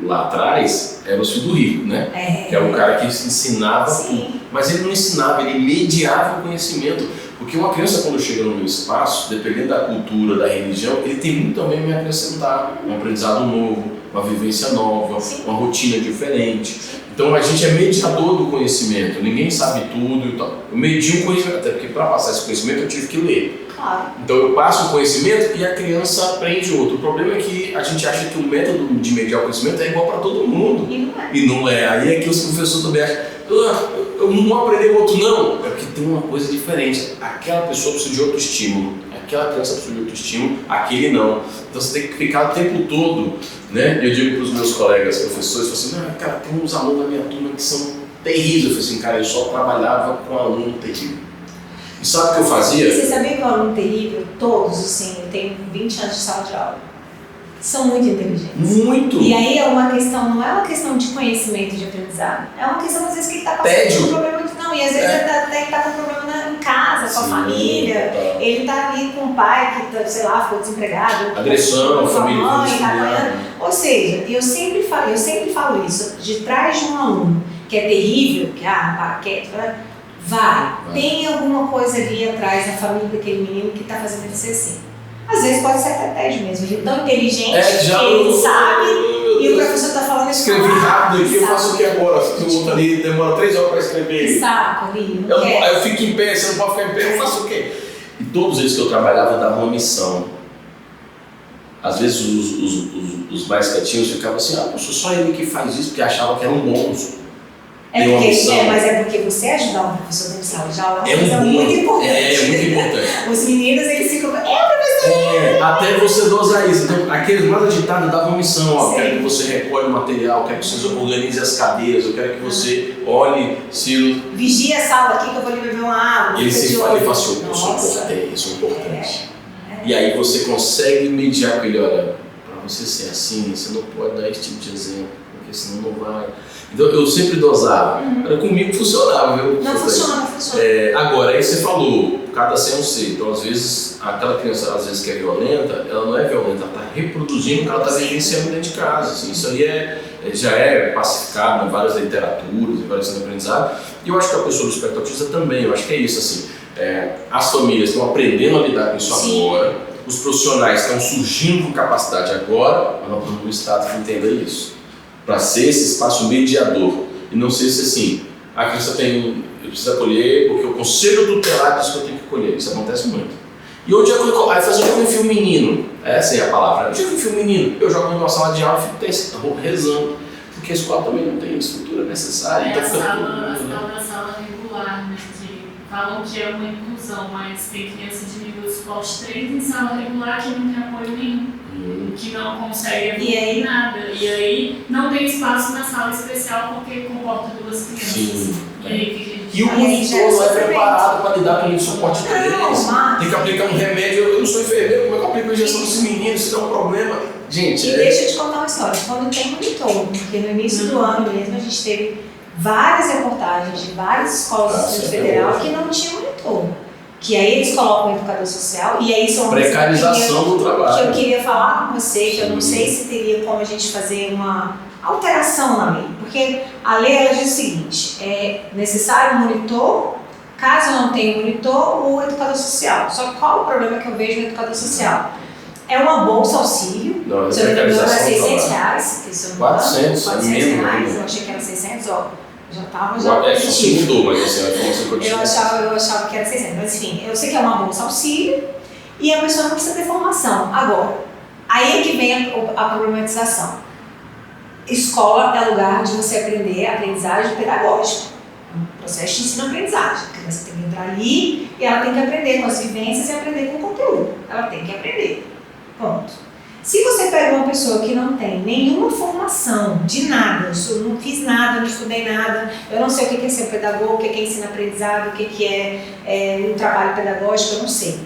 lá atrás era o filho do rico, né? Que é o cara que ensinava tudo. Mas ele não ensinava, ele mediava o conhecimento. Porque uma criança, quando chega no meu espaço, dependendo da cultura, da religião, ele tem muito também a me acrescentar. Um aprendizado novo, uma vivência nova, uma rotina diferente. Então a gente é mediador do conhecimento, ninguém sabe tudo e tal. Eu medio o conhecimento, até porque para passar esse conhecimento eu tive que ler. Claro. Então eu passo o conhecimento e a criança aprende outro. O problema é que a gente acha que o método de mediar o conhecimento é igual para todo mundo. E não é. Aí é que os professores também acham, eu não aprender o outro não. É porque tem uma coisa diferente. Aquela pessoa precisa de outro estímulo. Aquela criança precisa de outro estímulo, aquele não. Então você tem que ficar o tempo todo, né? Eu digo para os meus colegas professores, eu falo assim, cara, tem uns alunos da minha turma que são terríveis. Eu falei assim, cara, eu só trabalhava com aluno terrível. E sabe o que eu fazia? Você sabia que o aluno terrível, todos, assim, eu tenho 20 anos de sala de aula, são muito inteligentes. Muito! E aí é uma questão, não é uma questão de conhecimento de aprendizado, é uma questão às vezes que ele está passando por um problema de... Não, e às vezes ele está com um problema em casa, com a família, ele está ali com o pai que, sei lá, ficou desempregado, agressão, com a família, mãe, está apanhando. Ou seja, eu sempre falo isso, de trás de um aluno que é terrível, que quieto, vai, tem alguma coisa ali atrás da família daquele menino que está fazendo ele ser assim. Às vezes pode ser até tédio mesmo, ele é tão inteligente que ele sabe e o professor está falando isso. Escrevi rápido aqui, eu faço o que agora? O outro ali demora 3 horas para escrever. Que saco, ali. Eu fico em pé, você não pode ficar em pé, eu faço o quê? E todos eles que eu trabalhava davam uma missão. Às vezes os mais quietinhos ficavam assim, professor, só ele que faz isso, porque achava que eram bons. Mas é porque você ajudar um professor dentro de sala de aula é uma coisa muito importante. É muito importante. Os meninos, eles ficam, até você dosar isso. Então, aqueles mais agitados davam missão, ó, quero que você recolhe o material, quero que você organize as cadeiras, eu quero que você olhe se... Vigia a sala aqui que eu vou lhe beber uma água. Ele sempre fala, isso é importante. E aí você consegue mediar com ele, olha, para você ser assim, você não pode dar esse tipo de exemplo, porque senão não vai. Então eu sempre dosava, comigo funcionava, viu? Não funciona. Agora, aí você falou, cada ser é um ser, então às vezes aquela criança que é violenta, ela não é violenta, ela está reproduzindo o que ela está vivenciando dentro de casa. Assim, isso aí já é pacificado em várias literaturas, em vários aprendizados, e eu acho que a pessoa do espectro autista também, eu acho que é isso, assim, as famílias estão aprendendo a lidar com isso agora, os profissionais estão surgindo com capacidade agora, mas o Estado que entenda isso, para ser esse espaço mediador, e não ser esse assim, a criança eu preciso acolher porque o conselho tutelar diz que eu tenho que acolher, isso acontece muito. E onde é que eu enfio o menino? Essa é a palavra. Onde é que eu enfio o menino? Eu jogo numa sala de aula e fico rezando, porque a escola também não tem a estrutura necessária. Então a tal da sala regular, né? Falam que é uma inclusão, mas tem criança de nível suporte 3 em sala regular que não tem apoio nenhum, que não consegue evoluir nada. E aí não tem espaço na sala especial porque comporta 2 crianças. Sim. E o monitor não é preparado para lidar com o suporte 3. Tem que aplicar um remédio, eu não sou enfermeiro, como é que eu aplico a injeção desse menino? Isso é um problema. Gente, deixa eu te contar uma história. Quando tem monitor, porque no início do ano mesmo a gente teve várias reportagens de várias escolas do Distrito Federal que não tinham monitor. Que aí eles colocam o educador social e aí isso é uma precarização do trabalho. Que eu queria falar com você, que eu não sei se teria como a gente fazer uma alteração na lei. Porque a lei ela diz o seguinte, é necessário um monitor, caso não tenha monitor, o educador social. Só que qual o problema que eu vejo no educador social? É uma bolsa auxílio, se eu não me engano é R$600, que se eu não me engano, 400 reais, eu achei que era 600, ó. Já estava só se mudou, mas assim, a informação que eu tinha. Eu achava que era 600, mas enfim, eu sei que é uma bolsa auxílio e a pessoa não precisa ter formação. Agora, aí é que vem a problematização. Escola é lugar de você aprender aprendizagem pedagógica, um processo de ensino-aprendizagem. A criança tem que entrar ali e ela tem que aprender com as vivências e aprender com o conteúdo. Ela tem que aprender. Ponto. Se você pega uma pessoa que não tem nenhuma formação de nada, eu não fiz nada, não estudei nada, eu não sei o que é ser pedagogo, o que é ensino-aprendizado, o que é um trabalho pedagógico, eu não sei.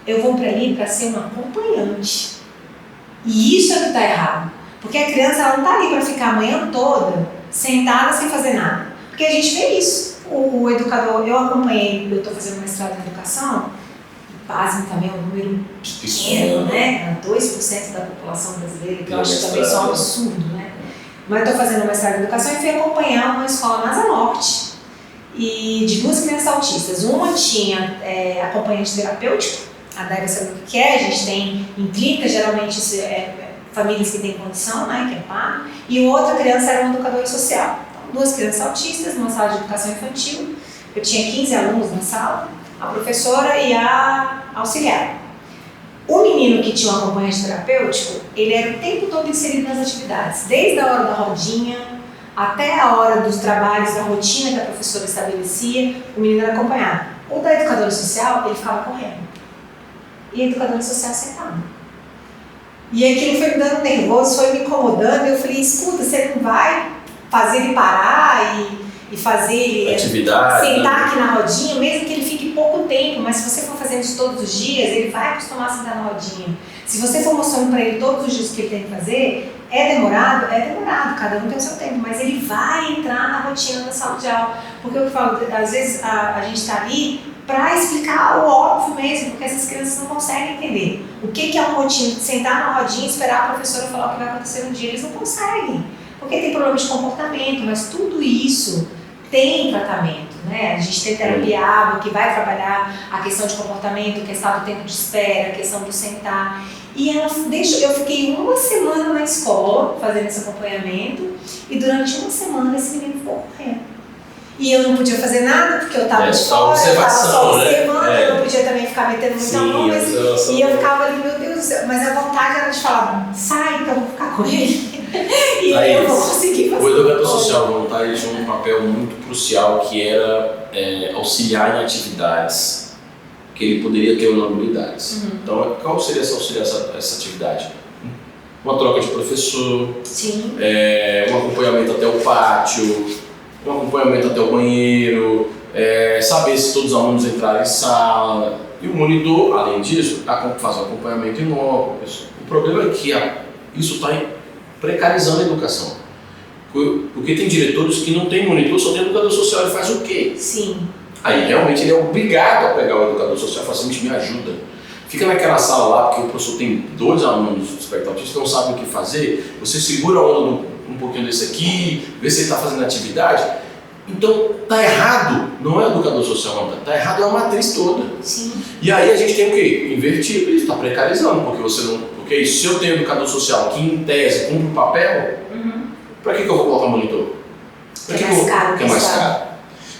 Eu vou para ali para ser uma acompanhante. E isso é que está errado. Porque a criança ela não está ali para ficar a manhã toda sentada sem fazer nada. Porque a gente vê isso. O educador, eu acompanhei, eu estou fazendo mestrado em educação, pasmem também é um número pequeno, né? 2% da população brasileira, que eu acho que também é um absurdo, né? Mas estou fazendo mestrado em educação e fui acompanhar uma escola na Asa Norte e de 2 crianças autistas. Uma tinha acompanhante terapêutico, a Débora sabe o que é, a gente tem em clínica, geralmente famílias que têm condição, né, que é pago, e outra criança era um educador social. Então, 2 crianças autistas numa sala de educação infantil, eu tinha 15 alunos na sala, a professora e a auxiliar. O menino que tinha um acompanhante terapêutico, ele era o tempo todo inserido nas atividades, desde a hora da rodinha até a hora dos trabalhos, da rotina que a professora estabelecia, o menino era acompanhado. O da educadora social, ele ficava correndo. E a educadora social sentava. E aquilo foi me dando nervoso, foi me incomodando, e eu falei, escuta, você não vai fazer ele parar e fazer ele sentar aqui na rodinha, mesmo que ele fique pouco tempo, mas se você for fazendo isso todos os dias, ele vai acostumar a sentar na rodinha. Se você for mostrando para ele todos os dias o que ele tem que fazer, é demorado, cada um tem o seu tempo, mas ele vai entrar na rotina da sala de aula. Porque eu falo, às vezes a gente está ali para explicar o óbvio mesmo, porque essas crianças não conseguem entender. O que é uma rotina? Sentar na rodinha e esperar a professora falar o que vai acontecer no dia, eles não conseguem. Porque tem problema de comportamento, mas tudo isso tem tratamento, né? A gente tem terapia água que vai trabalhar a questão de comportamento, a questão do tempo de espera, a questão do sentar. E eu fiquei 1 semana na escola fazendo esse acompanhamento e durante 1 semana esse menino ficou correndo. E eu não podia fazer nada porque eu estava de fora, eu estava só observando, eu não podia também ficar metendo muita mão, e eu ficava ali, meu Deus do céu, mas a vontade era de falar, sai que eu vou ficar com ele. E aí eu vou conseguir fazer. O educador social voluntário tinha um papel muito crucial, que era auxiliar em atividades que ele poderia ter ou não habilidades. Então, qual seria essa atividade? Uma troca de professor, Sim. Um acompanhamento até o pátio, um acompanhamento até o banheiro, saber se todos os alunos entraram em sala. E o monitor, além disso, faz um acompanhamento em loco. O problema é que isso está precarizando a educação. Porque tem diretores que não tem monitor, só tem educador social. Ele faz o quê? Sim. Aí realmente ele é obrigado a pegar o educador social e falar assim: me ajuda. Fica naquela sala lá, porque o professor tem 2 alunos espectadores que não sabem o que fazer. Você segura a onda um pouquinho desse aqui, vê se ele está fazendo atividade. Então, tá errado, não é o educador social, não, tá errado é a matriz toda. Sim. E aí a gente tem o quê? Invertido, isso está precarizando, porque você não. Porque se eu tenho educador social que, em tese, cumpre o papel, para que eu vou colocar monitor? Que é mais caro.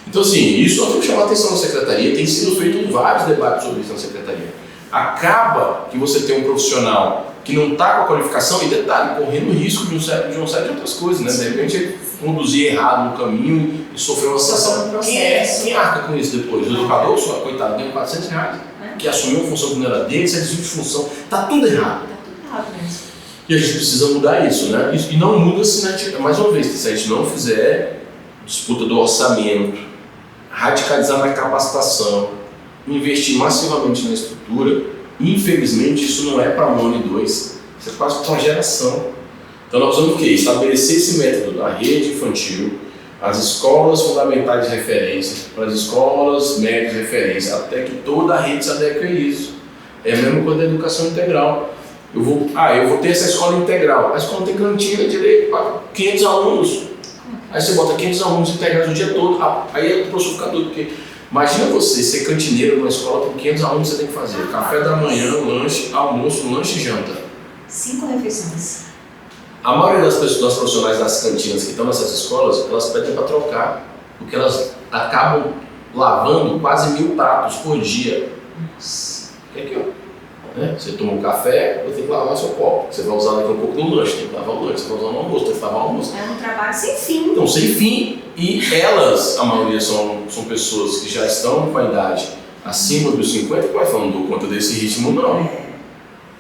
Então, assim, isso nós temos que chamar a atenção da secretaria, tem sido feito vários debates sobre isso na secretaria. Acaba que você tem um profissional que não está com a qualificação, e detalhe, correndo risco de uma série de outras coisas, né? De repente ele conduzir errado no caminho e sofrer uma sanção. Quem arca com isso depois? O educador, só, coitado, ganha R$400, que assumiu uma função que não era dele, se desvio de função, está tudo errado. Está tudo errado mesmo. E a gente precisa mudar isso, né? E não muda se, mais uma vez, se a gente não fizer disputa do orçamento, radicalizar na capacitação, investir massivamente na estrutura. Infelizmente, isso não é para 1 ano e 2, isso é quase para uma geração. Então, nós precisamos o quê? Estabelecer esse método da rede infantil, as escolas fundamentais de referência, para as escolas médias de referência, até que toda a rede se adeque a isso. É a mesma coisa da educação integral. Eu vou ter essa escola integral. A escola tem cantina direito para 500 alunos. Aí você bota 500 alunos integrados o dia todo. Aí o professor fica doido, porque imagina você ser cantineiro numa escola com 500 alunos, você tem que fazer café da manhã, lanche, almoço, lanche e janta. 5 refeições. A maioria das pessoas, dos profissionais das cantinas que estão nessas escolas, elas pedem para trocar, porque elas acabam lavando quase 1000 pratos por dia. O que é que você toma um café, você tem que lavar seu copo. Você vai usar daqui a pouco no lanche, tem que lavar o lanche. Você vai usar no almoço, tem que lavar o almoço. É um trabalho sem fim. Então, sem fim. E elas, a maioria são pessoas que já estão com a idade acima dos 50, que vai falando, não dou conta desse ritmo não.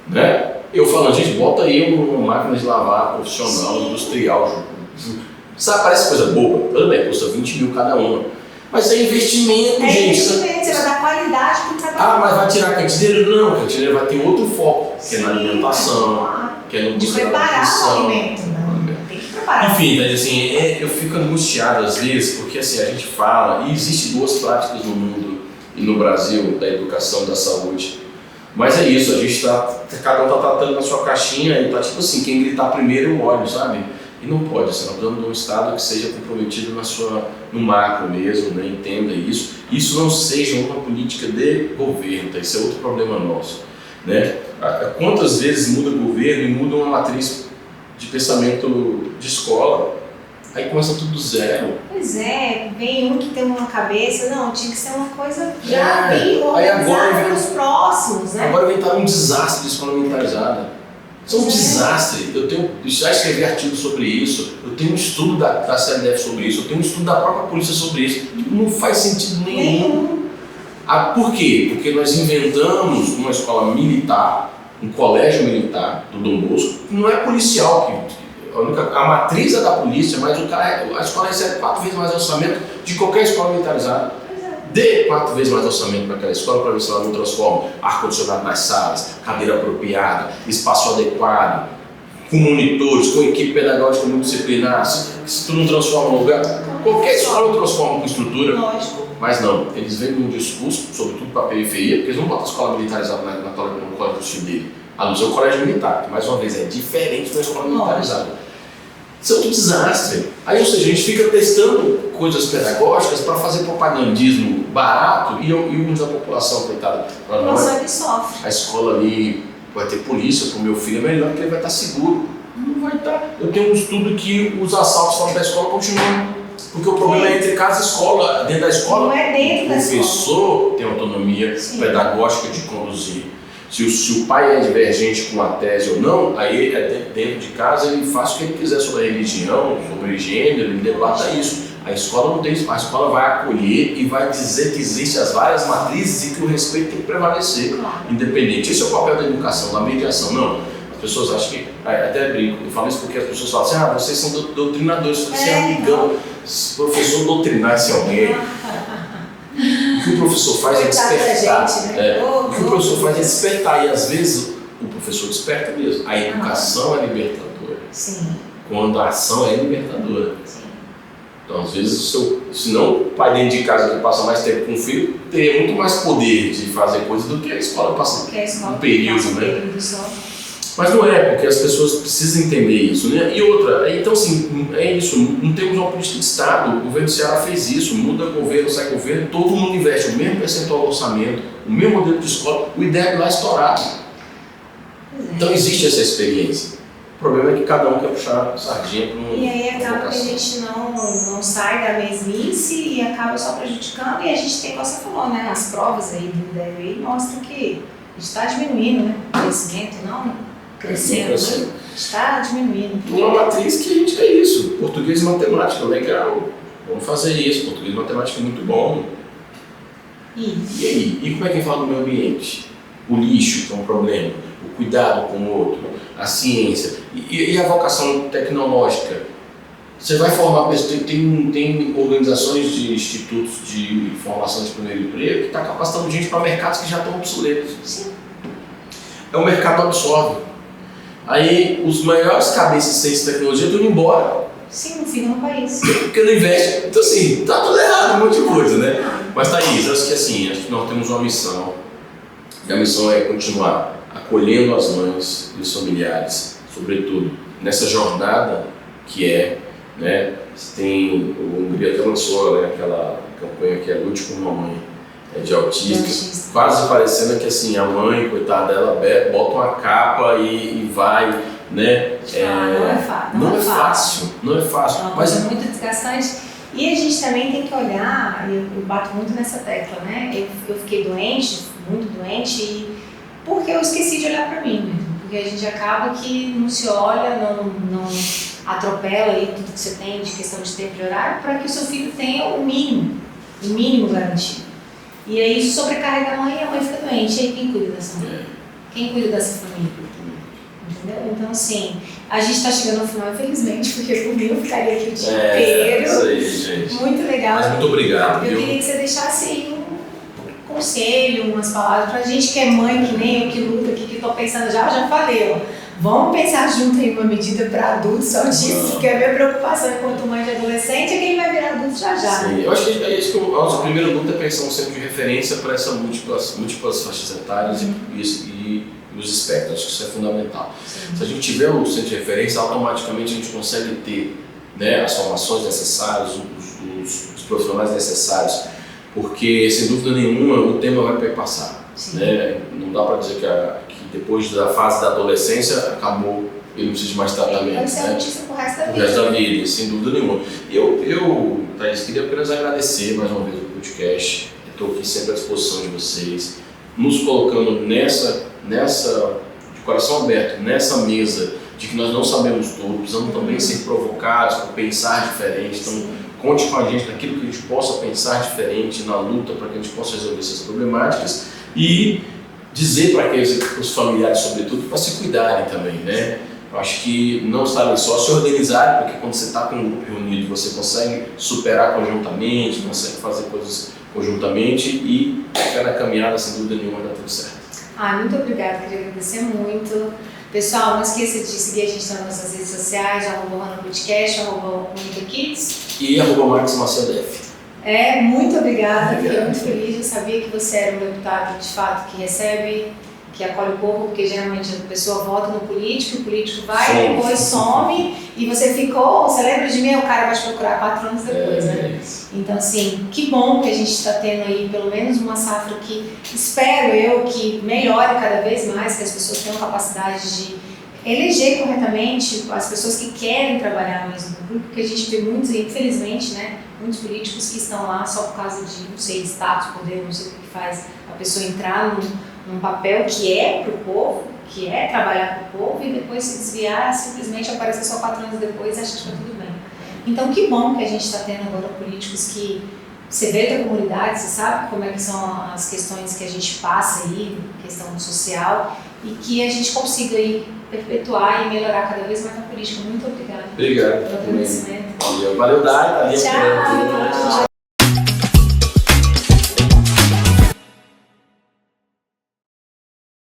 Né? Eu falando, gente, bota aí uma máquina de lavar profissional, industrial. Sabe, parece coisa boba. Tudo bem, custa 20 mil cada uma. Mas é investimento, gente. Investimento, você vai dar qualidade para o trabalho. Mas vai tirar cantineiro? Não, cantineiro vai ter outro foco, que é na alimentação, que é no de preparar o alimento, né? Tem que preparar. Enfim, assim, eu fico angustiado às vezes, porque assim, a gente fala, e existem 2 práticas no mundo e no Brasil, da educação, da saúde. Mas é isso, a gente cada um está tratando na sua caixinha e tá tipo assim, quem gritar primeiro eu olho, sabe? E não pode, assim, nós precisamos de um Estado que seja comprometido no macro mesmo, né? Entenda isso. Isso não seja uma política de governo, tá? Isso é outro problema nosso, né? Quantas vezes muda o governo e muda uma matriz de pensamento de escola? Aí começa tudo do zero. Pois é, vem um que tem uma cabeça, não, tinha que ser uma coisa já bem organizada para os próximos, né? Agora vem estar um desastre de escola militarizada. Isso é um desastre. Eu já escrevi artigos sobre isso, eu tenho um estudo da CLDF sobre isso, eu tenho um estudo da própria polícia sobre isso. Não faz sentido nenhum. Por quê? Porque nós inventamos uma escola militar, um colégio militar do Dom Bosco, que não é policial, a matriz é da polícia, mas a escola recebe 4 vezes mais orçamento de qualquer escola militarizada. Dê 4 vezes mais orçamento para aquela escola para ver se ela não transforma ar-condicionado nas salas, cadeira apropriada, espaço adequado, com monitores, com equipe pedagógica multidisciplinar. Se tu não transforma no lugar, qualquer escola transforma com estrutura. Lógico. Mas não, eles vêm num discurso, sobretudo para a periferia, porque eles não botam a escola militarizada no colégio do filho dele, a não ser o colégio militar, que mais uma vez é diferente da escola militarizada. Isso é um desastre. Aí, ou seja, a gente fica testando coisas pedagógicas para fazer propagandismo barato e alguns da população, coitada. A população que sofre. A escola ali vai ter polícia, para o meu filho é melhor porque ele vai estar seguro. Não vai estar. Eu tenho um estudo que os assaltos fora da escola continuam. Porque o problema é entre casa e escola. Dentro da escola, não é dentro da escola. O professor tem autonomia pedagógica de conduzir. Se o pai é divergente com a tese ou não, aí dentro de casa ele faz o que ele quiser sobre a religião, sobre o gênero, ele debata isso. A escola não tem isso, a escola vai acolher e vai dizer que existem as várias matrizes e que o respeito tem que prevalecer, independente. Esse é o papel da educação, da mediação. Não, as pessoas acham que, até brinco, eu falo isso porque as pessoas falam assim, vocês são doutrinadores, você é amigão, professor doutrinar esse alguém. O que o professor faz é despertar. O que o professor faz é despertar, e às vezes o professor desperta mesmo. A educação é libertadora. Sim. Quando a ação é libertadora. Sim. Então, às vezes, se não o pai dentro de casa que passa mais tempo com o filho, teria muito mais poder de fazer coisas do que a escola passa um período, né? Mas não é, porque as pessoas precisam entender isso, né? E outra, então assim, é isso, não temos uma política de Estado, o governo do Ceará fez isso, muda governo, sai governo, todo mundo investe o mesmo percentual do orçamento, o mesmo modelo de escola, o ideal é lá estourado. Então existe essa experiência. O problema é que cada um quer puxar sardinha para um. E aí acaba que a gente não sai da mesmice e acaba só prejudicando, e a gente tem, como você falou, né? As provas aí do IDEB mostram que a gente está diminuindo, né? O crescimento, não crescendo, né? Está diminuindo. Uma matriz que a gente é isso, português e matemática, legal, vamos fazer isso, português e matemática é muito bom. E aí? E como é que fala do meio ambiente? O lixo, que é um problema, o cuidado com o outro, a ciência e a vocação tecnológica. Você vai formar pessoas, tem organizações de institutos de formação de primeiro emprego que está capacitando gente para mercados que já estão obsoletos. Sim. É o mercado absorve. Aí os maiores cabeças de ciência e tecnologia estão indo embora. Sim, não fica no país. Porque não investe. Então assim, tá tudo errado, um monte de coisa, né? Mas Thaís, acho que nós temos uma missão. E a missão é continuar acolhendo as mães e os familiares, sobretudo nessa jornada que é, né? Tem, o Hungria até lançou, né, aquela campanha que é Lute por uma Mãe de autista, quase parecendo que assim, a mãe, coitada dela, bota uma capa e vai, né? Não é fácil. Não é fácil. Mas é muito desgastante. E a gente também tem que olhar, eu bato muito nessa tecla, né? Eu fiquei doente, muito doente, porque eu esqueci de olhar para mim mesmo. Porque a gente acaba que não se olha, não atropela aí tudo que você tem de questão de tempo de horário para que o seu filho tenha o mínimo garantido. E aí isso sobrecarrega a mãe e a mãe fica doente. E aí quem cuida dessa mãe? Quem cuida dessa família? Entendeu? Então assim, a gente está chegando ao final, infelizmente, porque por mim eu ficaria aqui o dia inteiro. Isso aí, gente. Muito legal. Mas muito obrigado. Eu queria que você deixasse aí um conselho, umas palavras pra gente que é mãe, que nem eu, que luta aqui, que tô pensando já falei, ó. Vamos pensar junto em uma medida para adultos autistas, porque a minha preocupação enquanto mãe de adolescente é quem vai virar adulto já. Sim, eu acho que a nossa primeira luta é pensar um centro de referência para essas múltiplas faixas etárias e os espectros. Acho que isso é fundamental. Sim. Se a gente tiver o centro de referência, automaticamente a gente consegue ter, né, as formações necessárias, os profissionais necessários, porque, sem dúvida nenhuma, o tema vai perpassar. Né? Não dá para dizer que depois da fase da adolescência acabou, ele não precisa de mais tratamento. Vai ser notícia pro resto da vida. O resto da vida, sem dúvida nenhuma. Eu, Thaís, queria apenas agradecer mais uma vez o podcast. Estou aqui sempre à disposição de vocês, nos colocando de coração aberto, nessa mesa de que nós não sabemos tudo, precisamos também ser provocados para pensar diferente. Então, conte com a gente naquilo que a gente possa pensar diferente na luta para que a gente possa resolver essas problemáticas e dizer para os familiares, sobretudo, para se cuidarem também, né? Eu acho que não estarem só, se organizarem, porque quando você está com um grupo reunido, você consegue superar conjuntamente, consegue fazer coisas conjuntamente e ficar na caminhada, sem dúvida nenhuma, vai dar tudo certo. Muito obrigada, queria agradecer muito. Pessoal, não esqueça de seguir a gente nas nossas redes sociais, @RonaPodcast, @UnidoKids e @MarcosMaciaDF. Muito obrigada, fiquei muito feliz, eu sabia que você era um deputado de fato que recebe, que acolhe o povo, porque geralmente a pessoa vota no político, o político vai e depois some, e você lembra de mim, o cara vai te procurar 4 anos depois, né? Então assim, que bom que a gente está tendo aí pelo menos uma safra que espero eu que melhore cada vez mais, que as pessoas tenham capacidade de eleger corretamente as pessoas que querem trabalhar mesmo no público, porque a gente vê muitos, infelizmente, né, muitos políticos que estão lá só por causa de, não sei, status, poder, não sei o que faz a pessoa entrar num papel que é para o povo, que é trabalhar para o povo, e depois se desviar, simplesmente aparecer só 4 anos depois e achar que está tudo bem. Então, que bom que a gente está tendo agora políticos que você vê da comunidade, você sabe como é que são as questões que a gente passa aí, questão social, e que a gente consiga aí perpetuar e melhorar cada vez mais a política. Muito obrigada. Obrigado. Pelo conhecimento. Valeu, Dai. Tchau.